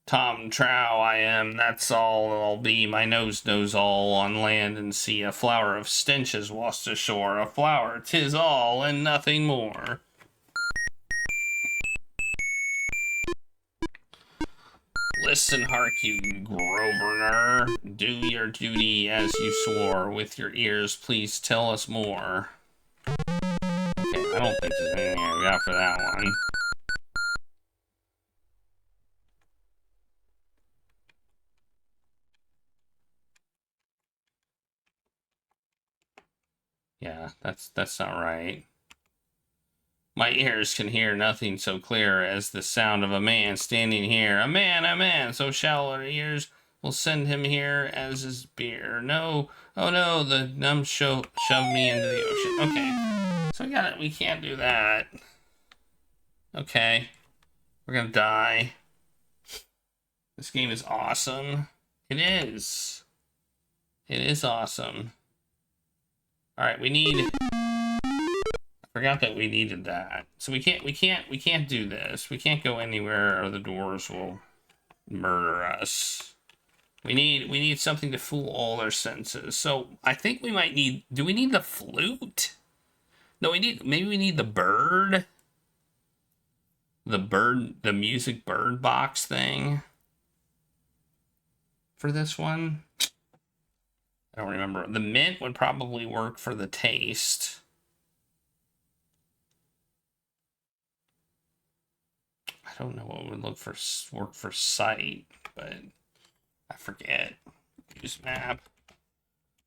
Tom Trow I am, that's all I'll be. My nose knows all on land and sea. A flower of stenches washed ashore. A flower, 'tis all and nothing more. Listen, hark you, Grovener. Do your duty as you swore. With your ears, please tell us more. Okay, I don't think there's anything I got for that one. Yeah, that's not right. My ears can hear nothing so clear as the sound of a man standing here. A man, so shallow our ears will send him here as his beer. No, oh no, the numb shoved me into the ocean. Okay, so we can't do that. Okay, we're gonna die. This game is awesome. It is. It is awesome. All right, we need. I forgot that we needed that. So we can't do this. We can't go anywhere or the doors will murder us. We need something to fool all our senses. So I think we might need. Do we need the flute? No, maybe we need the bird. The music bird box thing. For this one, I don't remember. The mint would probably work for the taste. I don't know what would work for sight, but I forget. Use map.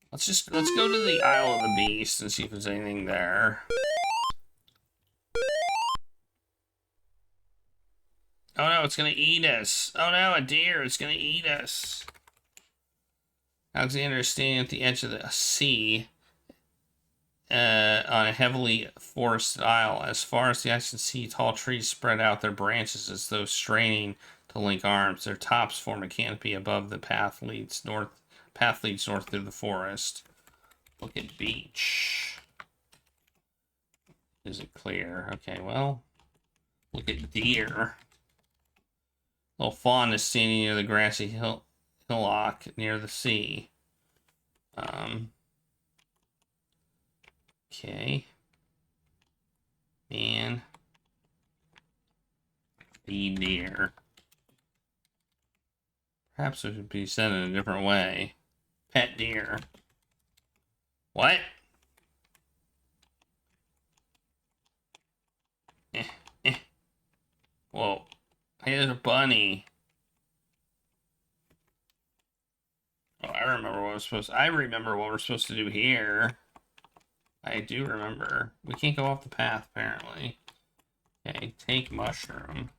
Let's go to the Isle of the Beast and see if there's anything there. Oh no, it's gonna eat us. Oh no, a deer, it's gonna eat us. Alexander is standing at the edge of the sea on a heavily forested isle. As far as the eye can see, tall trees spread out their branches as though straining to link arms. Their tops form a canopy above the path leads north through the forest. Look at beach. Is it clear? Okay, well, look at deer. Little fawn is standing near the grassy hillock near the sea. Okay. Man. The deer. Perhaps it should be said in a different way. Pet deer. What? Whoa. Here's a bunny. Oh, I remember what we're supposed to do here. I do remember. We can't go off the path, apparently. Okay, take mushroom.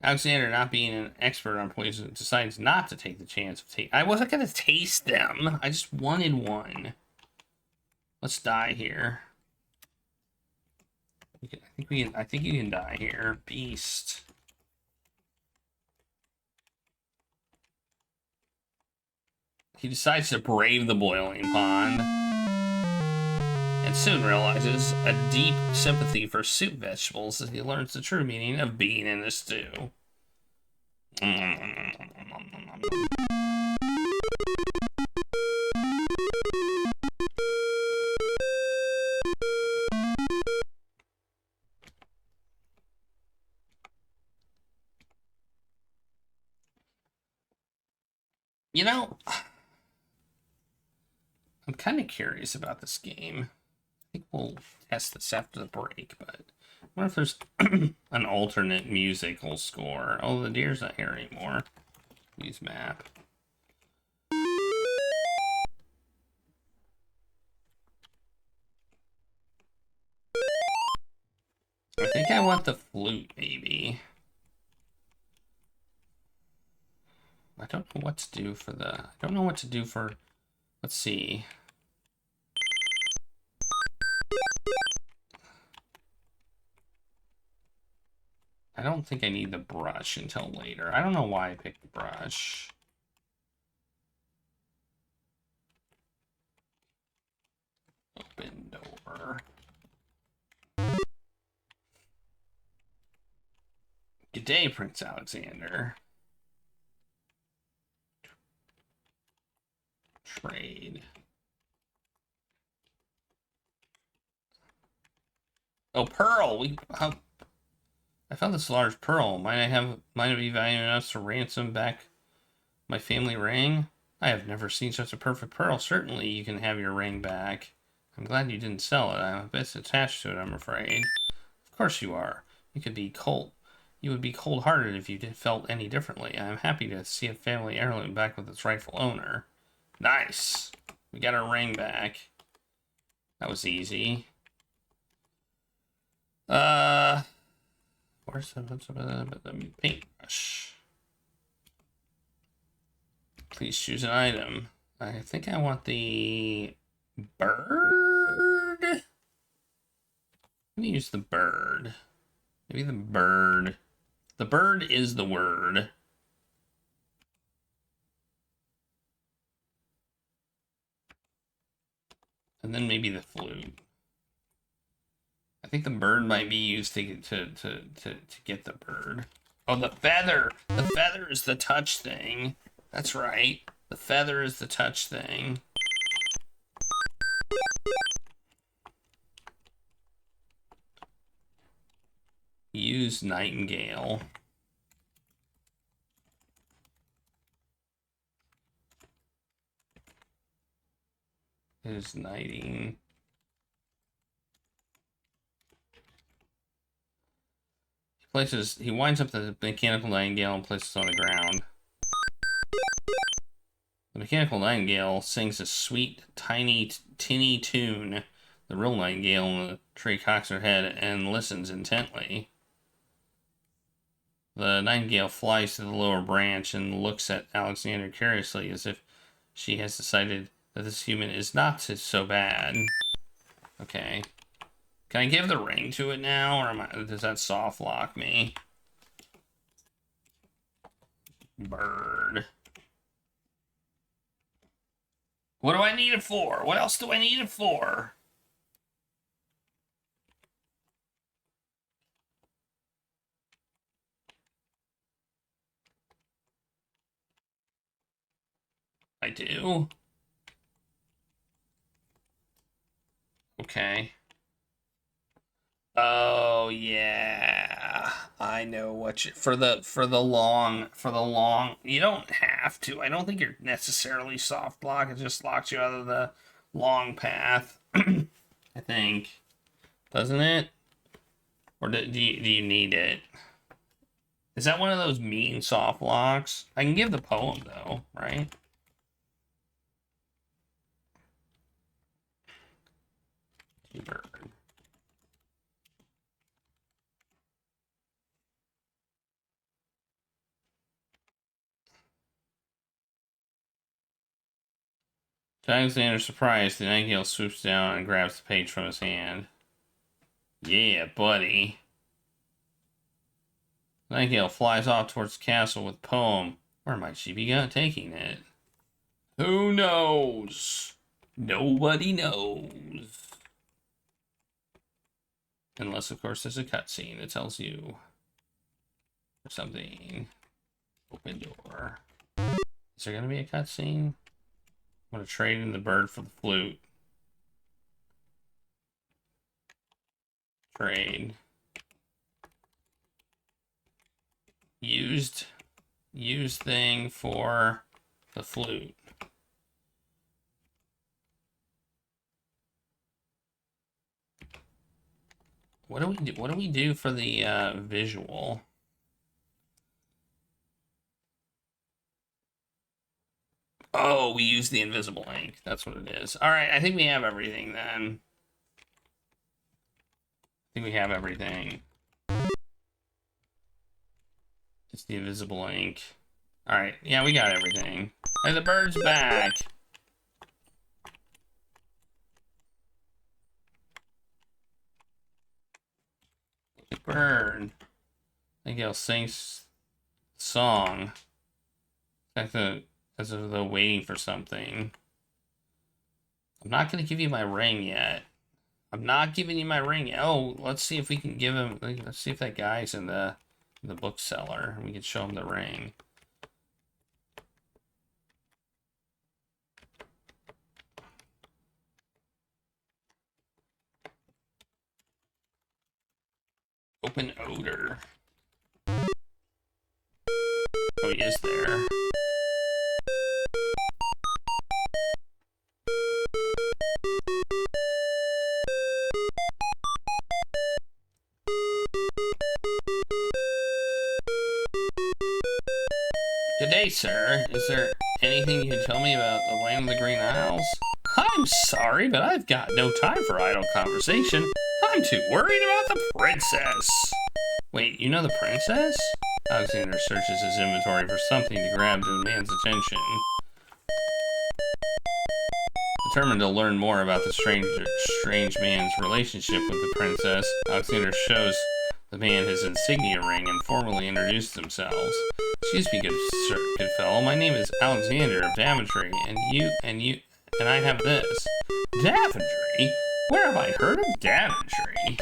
Alexander, not being an expert on poison, decides not to take the chance of taste. I wasn't gonna taste them. I just wanted one. Let's die here. I think you can die here. Beast. He decides to brave the boiling pond and soon realizes a deep sympathy for soup vegetables as he learns the true meaning of being in a stew. You know, I'm kind of curious about this game. I think we'll test this after the break, but I wonder if there's an alternate musical score. Oh, the deer's not here anymore. Use map. I think I want the flute, maybe. I don't know what to do for the... I don't know what to do for... Let's see. I don't think I need the brush until later. I don't know why I picked the brush. Open door. day, Prince Alexander. Trade. Oh, pearl. I found this large pearl. Might it be valuable enough to ransom back my family ring? I have never seen such a perfect pearl. Certainly, you can have your ring back. I'm glad you didn't sell it. I'm a bit attached to it, I'm afraid. Of course you are. You would be cold-hearted if you felt any differently. I'm happy to see a family heirloom back with its rightful owner. Nice. We got our ring back. That was easy. Where's the paintbrush? Please choose an item. I think I want the bird. Let me use the bird. Maybe the bird. The bird is the word. And then maybe the flute. I think the bird might be used to get the bird. Oh, the feather. The feather is the touch thing. That's right. The feather is the touch thing. Use nightingale. Is knighting. He winds up the mechanical nightingale and places it on the ground. The mechanical nightingale sings a sweet, tiny, tinny tune. The real nightingale in the tree cocks her head and listens intently. The nightingale flies to the lower branch and looks at Alexander curiously, as if she has decided that this human is not so bad. Okay. Can I give the ring to it now, or does that soft lock me? Bird. What do I need it for? What else do I need it for? I do. Okay. Oh yeah, I know what you for the long. You don't have to. I don't think you're necessarily soft block. It just locks you out of the long path. I think, doesn't it? Or do you need it? Is that one of those mean soft locks? I can give the poem though, right? Bird. To Alexander's surprise, the nightingale swoops down and grabs the page from his hand. Yeah, buddy. The nightingale flies off towards the castle with the poem. Where might she be taking it? Who knows? Nobody knows. Unless, of course, there's a cutscene that tells you something. Open door. Is there going to be a cutscene? I'm going to trade in the bird for the flute. Trade. Used thing for the flute. What do we do? What do we do for the visual? Oh, we use the invisible ink. That's what it is. All right, I think we have everything then. I think we have everything. It's the invisible ink. All right, yeah, we got everything. And the bird's back. The bird. I think he'll sing song. As if they're waiting for something. I'm not gonna give you my ring yet. I'm not giving you my ring yet. Oh, let's see if we can give him. Let's see if that guy's in the The bookseller. We could show him the ring. Open odor. Oh, he is there. Good day, sir. Is there anything you can tell me about the land of the Green Isles? I'm sorry, but I've got no time for idle conversation. I'm too worried about the princess. Wait, you know the princess? Alexander searches his inventory for something to grab the man's attention. Determined to learn more about the strange man's relationship with the princess, Alexander shows the man his insignia ring and formally introduces themselves. Excuse me, good fellow. My name is Alexander of Daventry, and I have this. Daventry? Where have I heard of Daventry?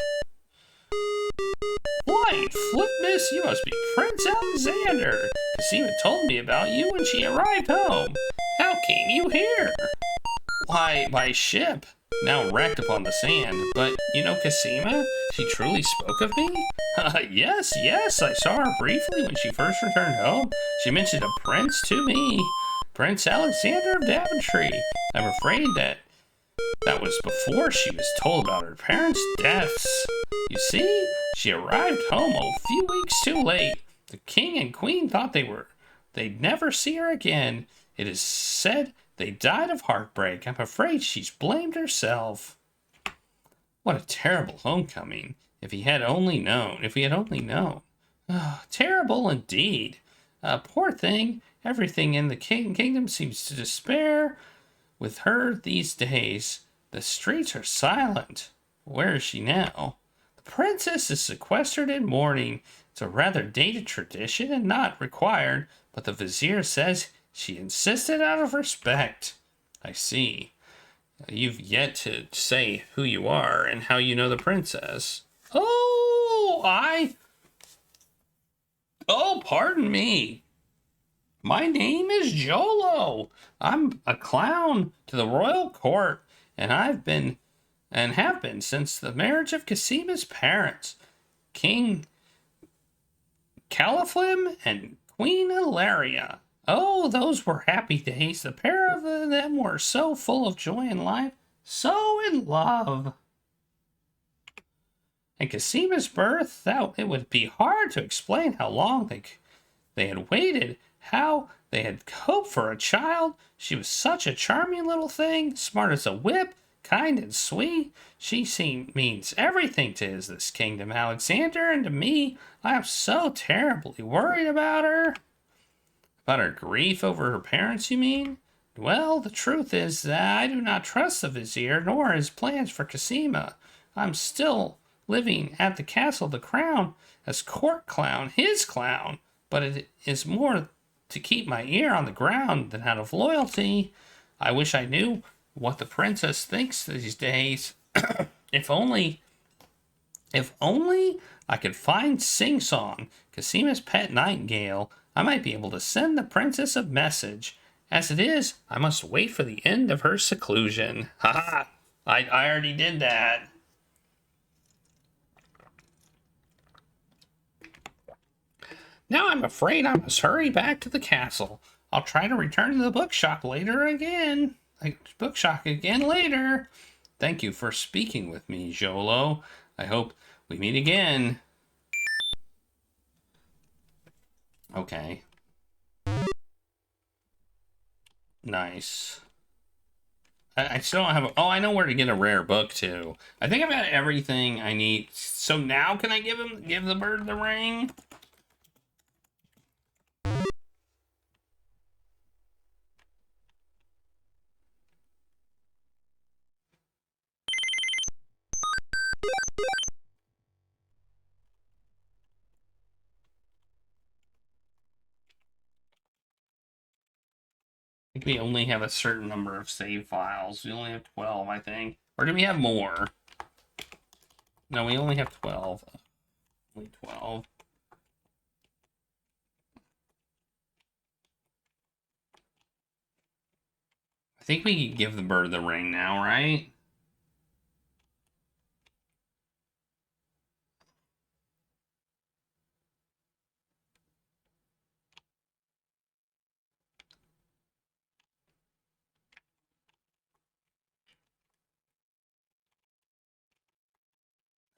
Why, flip, miss, you must be Prince Alexander. Cosima told me about you when she arrived home. How came you here? Why, by ship, now wrecked upon the sand. But you know Cosima? She truly spoke of me? Yes, I saw her briefly when she first returned home. She mentioned a prince to me. Prince Alexander of Daventry. I'm afraid that was before she was told about her parents' deaths. You see, she arrived home a few weeks too late. The king and queen thought they'd never see her again. It is said they died of heartbreak. I'm afraid she's blamed herself. What a terrible homecoming. If we had only known. Oh, terrible indeed. Poor thing. Everything in the kingdom seems to despair with her these days. The streets are silent. Where is she now? The princess is sequestered in mourning. It's a rather dated tradition and not required, but the vizier says she insisted out of respect. I see. You've yet to say who you are and how you know the princess. Oh, pardon me. My name is Jolo. I'm a clown to the royal court, and have been since the marriage of Cosima's parents, King Califlim and Queen Hilaria. Oh, those were happy days. The pair of them were so full of joy in life, so in love. And Cosima's birth, it would be hard to explain how long they had waited, how they had hoped for a child. She was such a charming little thing, smart as a whip, kind and sweet. Means everything to this kingdom, Alexander, and to me. I am so terribly worried about her. About her grief over her parents, you mean? Well, the truth is that I do not trust the vizier nor his plans for Cosima. I'm still living at the castle of the crown as court clown, his clown, but it is more to keep my ear on the ground than out of loyalty. I wish I knew what the princess thinks these days. If only I could find Sing Song, Cosima's pet nightingale, I might be able to send the princess a message. As it is, I must wait for the end of her seclusion. Ha! I already did that. Now I'm afraid I must hurry back to the castle. I'll try to return to the bookshop again later. Thank you for speaking with me, Jolo. I hope we meet again. Okay. Nice. I still don't have I know where to get a rare book too. I think I've got everything I need. So now can I give the bird the ring? I think we only have a certain number of save files. We only have 12, I think. Or do we have more? No, we only have 12. Only 12. I think we can give the bird the ring now, right?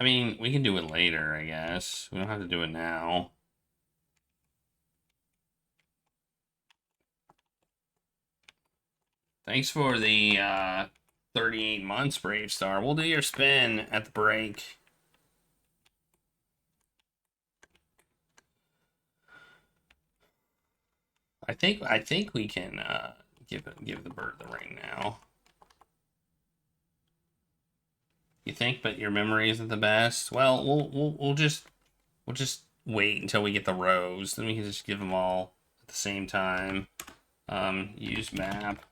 I mean, we can do it later, I guess. We don't have to do it now. Thanks for the 38 months, Brave Star. We'll do your spin at the break. I think we can give the bird the ring now. You think, but your memory isn't the best. Well, we'll just wait until we get the rows. Then we can just give them all at the same time. Use map.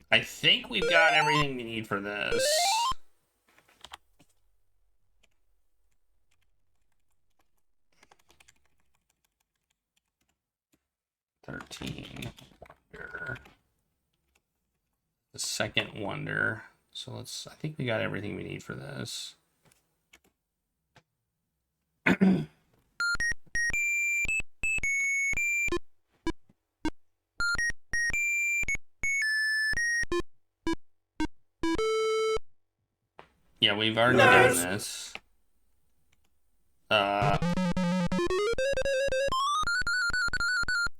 I think we've got everything we need for this. $13 wonder. The second wonder. So I think we got everything we need for this. Yeah, we've already done this.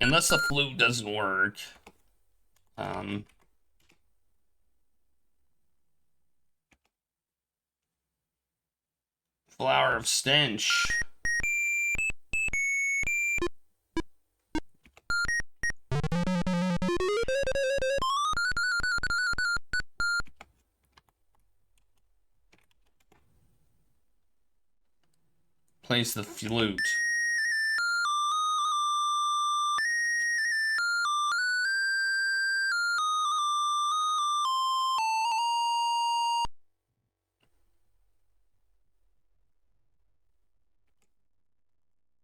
Unless the flute doesn't work. Flower of Stench. Place the flute.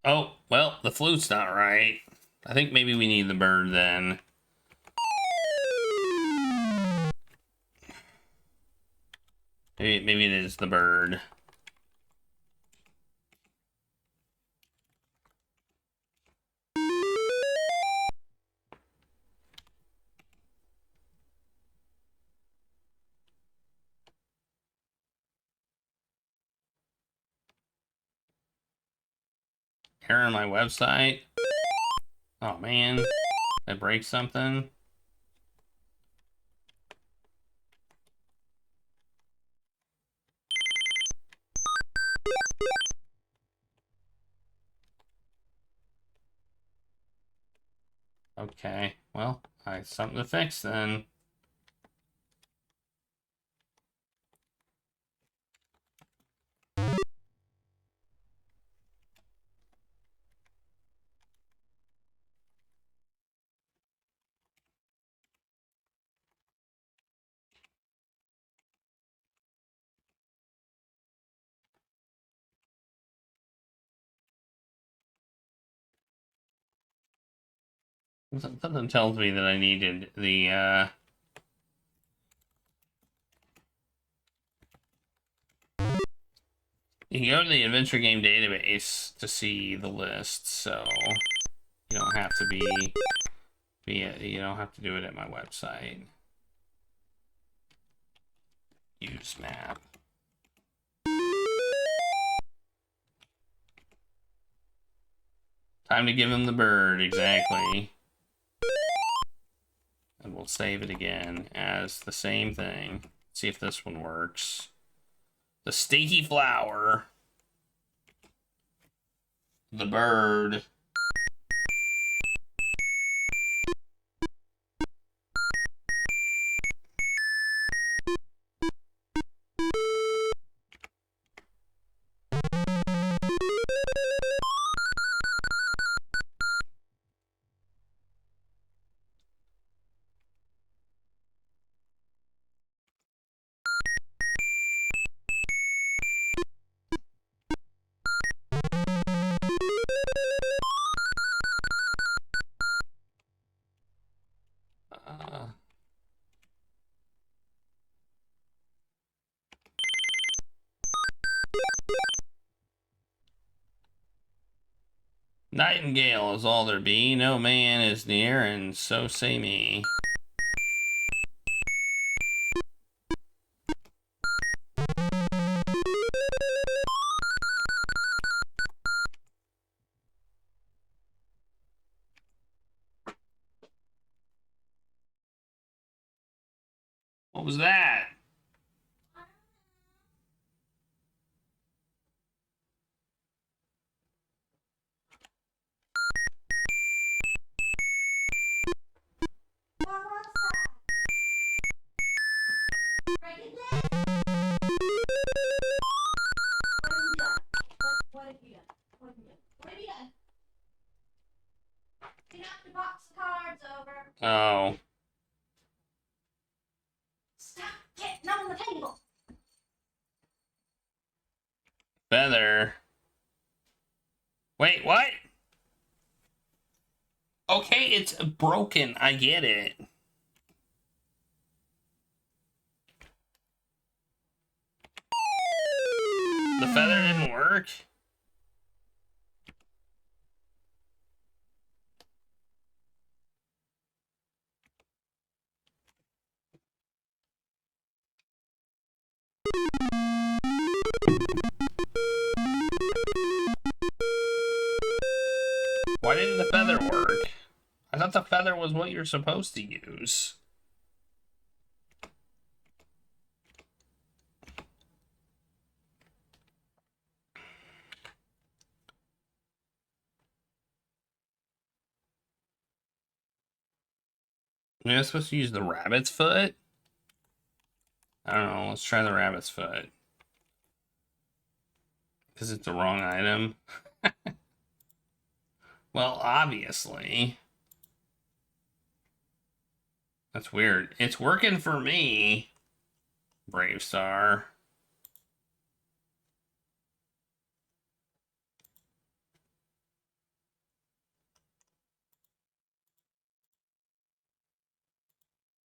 Oh, well, the flute's not right. I think maybe we need the bird then. Maybe it is the bird. Error on my website. Oh man, did I break something? Okay, well, something to fix then. Something tells me that I needed the you can go to the adventure game database to see the list, so you don't have to you don't have to do it at my website. Use map. Time to give him the bird, exactly. And we'll save it again as the same thing. See if this one works. The Stinky Flower. The bird. Nightingale is all there be, no man is near, and so say me. What was that? Oh. Stop getting on the table. Feather. Wait, what? Okay, it's broken. I get it. The feather didn't work? Why didn't the feather work? I thought the feather was what you're supposed to use. Am I supposed to use the rabbit's foot? I don't know. Let's try the rabbit's foot. Because it's the wrong item. Well, obviously. That's weird. It's working for me. Brave Star.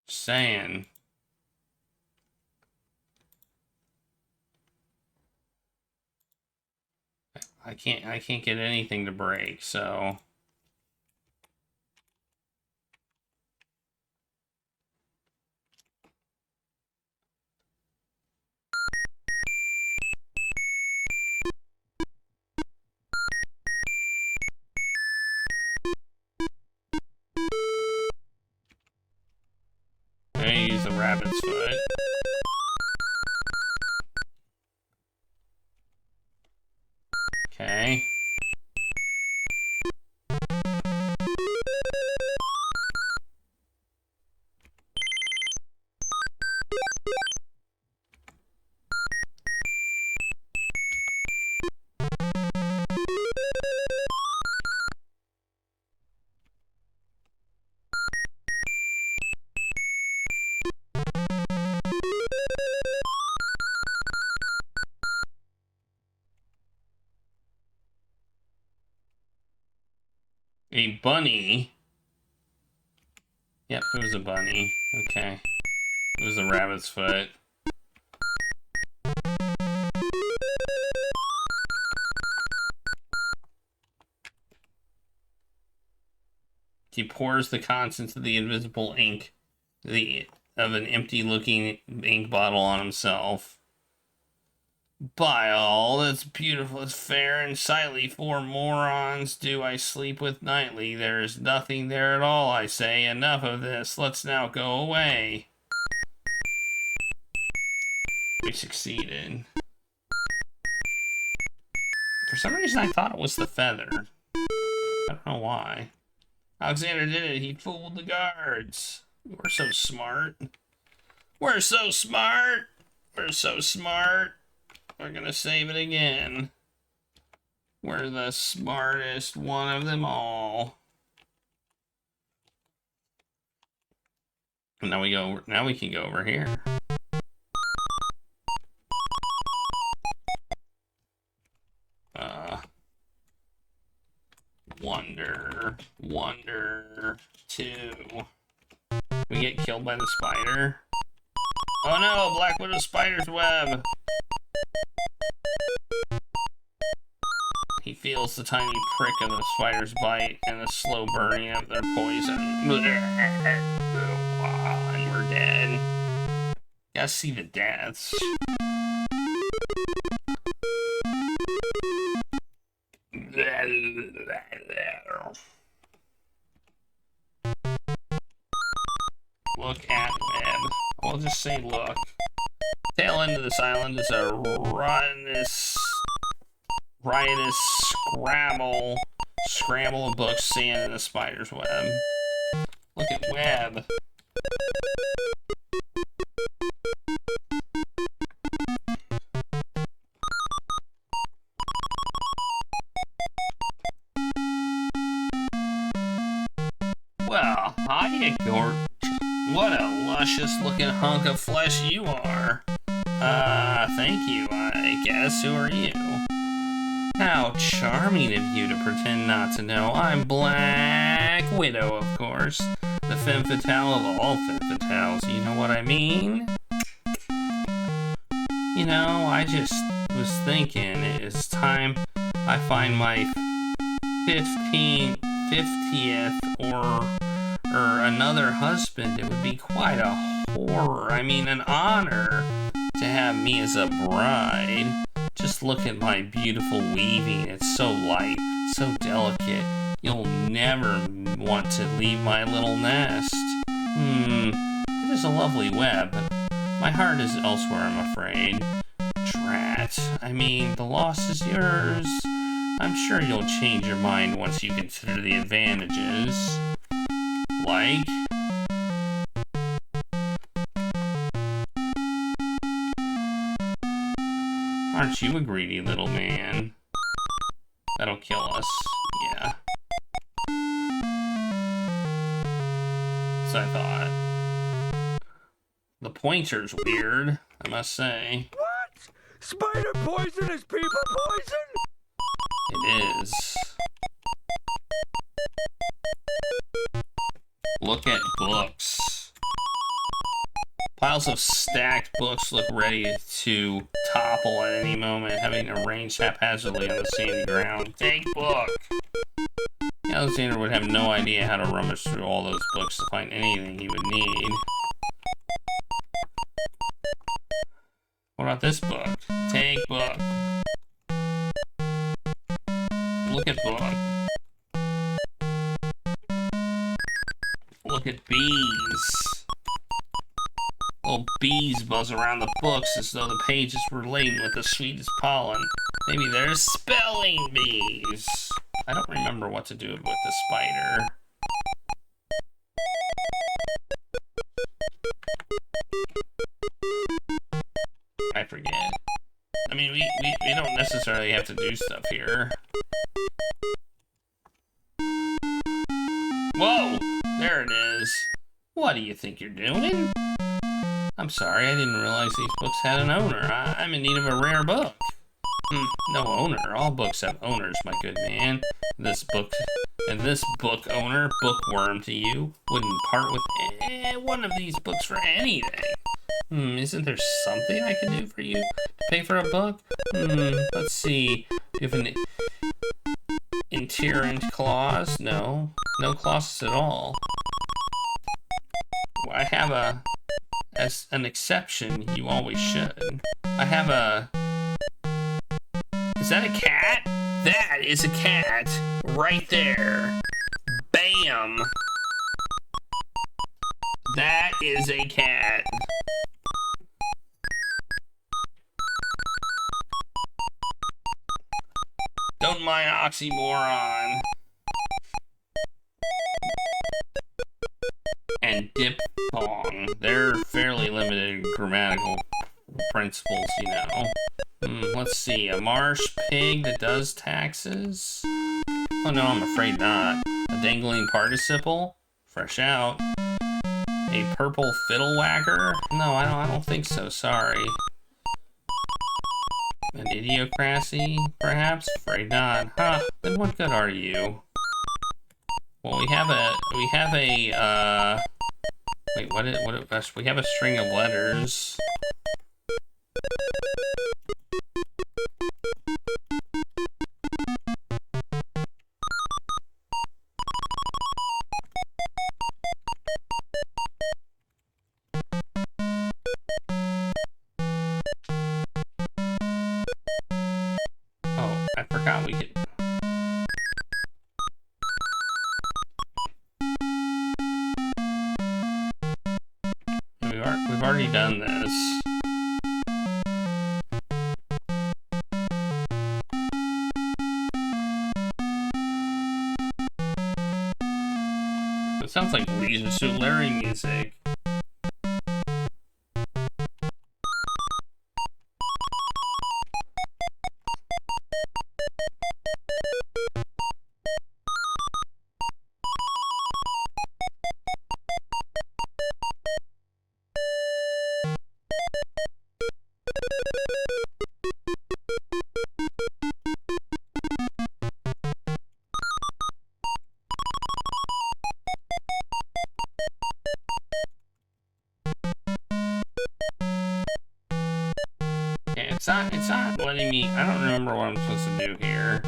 Just saying. I can't get anything to break, so I'm gonna use the rabbit's foot. Okay. A bunny. Yep, it was a bunny. Okay. It was a rabbit's foot. He pours the contents of the invisible ink of an empty-looking ink bottle on himself. By all that's beautiful, it's fair and sightly, for morons do I sleep with nightly. There is nothing there at all, I say. Enough of this. Let's now go away. We succeeded. For some reason, I thought it was the feather. I don't know why. Alexander did it. He fooled the guards. We're so smart. We're so smart. We're so smart. We're gonna save it again. We're the smartest one of them all. And now we can go over here. Wonder 2. We get killed by the spider. Oh no, Black Widow spider's web. He feels the tiny prick of the spider's bite and the slow burning of their poison. And we're dead. Gotta see the deaths. Look at web. I'll just say look. Tail end of this island is a riotous scramble of books, sand, and a spider's web. Look at web. Well, hiya, Gort. What a luscious looking hunk of flesh you are. Thank you, I guess. Who are you? How charming of you to pretend not to know. I'm Black Widow, of course. The femme fatale of all femme fatales. You know what I mean? You know, I just was thinking it's time I find my 50th or another husband. It would be quite a horror. I mean, an honor to have me as a bride. Just look at my beautiful weaving. It's so light, so delicate. You'll never want to leave my little nest. It is a lovely web, but my heart is elsewhere, I'm afraid. Drat. I mean, the loss is yours. I'm sure you'll change your mind once you consider the advantages. Like? Aren't you a greedy little man? That'll kill us. Yeah. So I thought. The pointer's weird, I must say. What? Spider poison is people poison? It is. Look at books. Piles of stacked books look ready to topple at any moment, having arranged haphazardly on the sandy ground. Take book! Alexander would have no idea how to rummage through all those books to find anything he would need. What about this book? Take book. Look at book. Look at bees. Little bees buzz around the books as though the pages were laden with the sweetest pollen. Maybe they're spelling bees. I don't remember what to do with the spider. I forget. I mean, we don't necessarily have to do stuff here. Whoa! There it is. What do you think you're doing? I'm sorry, I didn't realize these books had an owner. I'm in need of a rare book. No owner. All books have owners, my good man. This book owner, bookworm to you, wouldn't part with one of these books for anything. Isn't there something I can do for you to pay for a book? Let's see. Do you have an inherent clause? No. No clauses at all. I have as an exception, you always should. I have a... Is that a cat? That is a cat. Right there. Bam! That is a cat. Don't mind oxymoron. And diphthong. They're fairly limited grammatical principles, you know. Let's see. A marsh pig that does taxes? Oh no, I'm afraid not. A dangling participle? Fresh out. A purple fiddle whacker? No, I don't think so. Sorry. An idiocracy, perhaps? Afraid not. Huh, then what good are you? Well, we have a, wait, we have a string of letters. Oh, I forgot we could... We've already done this. It sounds like Leisure Suit Larry music. It's not letting me... I don't remember what I'm supposed to do here.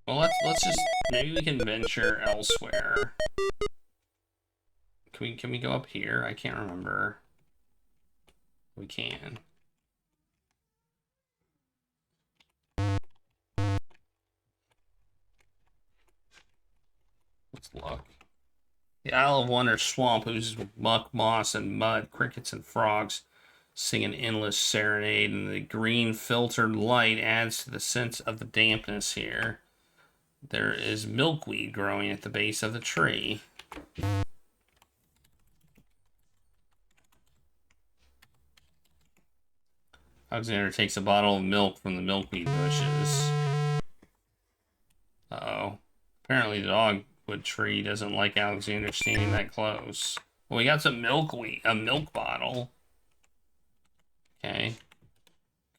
Well, let's just... Maybe we can venture elsewhere. Can we go up here? I can't remember. We can. Let's look. The Isle of Wonder swamp oozes with muck, moss, and mud, crickets and frogs sing an endless serenade, and the green filtered light adds to the sense of the dampness here. There is milkweed growing at the base of the tree. Alexander takes a bottle of milk from the milkweed bushes. Uh-oh. Apparently the dogwood tree doesn't like Alexander standing that close. Well, we got some milkweed, a milk bottle. Okay.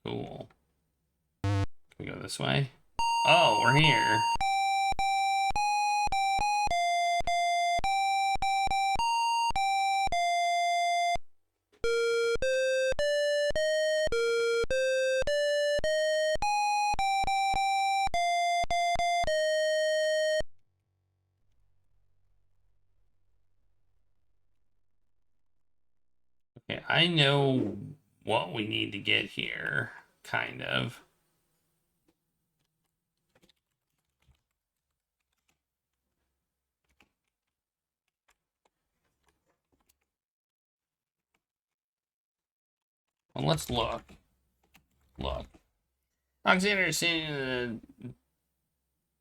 Cool. Can we go this way? Oh, we're here. Okay, I know what we need to get here, kind of. Well, let's look. Look. Alexander is in a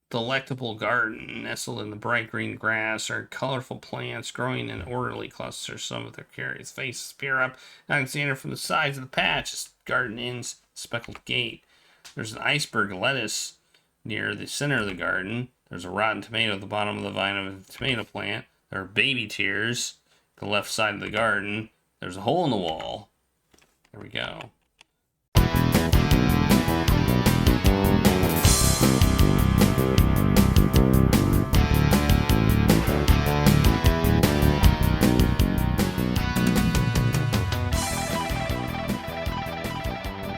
delectable garden nestled in the bright green grass are colorful plants growing in orderly clusters. Some of their curious faces peer up Alexander from the sides of the patch. His garden ends speckled gate. There's an iceberg lettuce near the center of the garden. There's a rotten tomato at the bottom of the vine of a tomato plant. There are baby tears at the left side of the garden. There's a hole in the wall. There we go.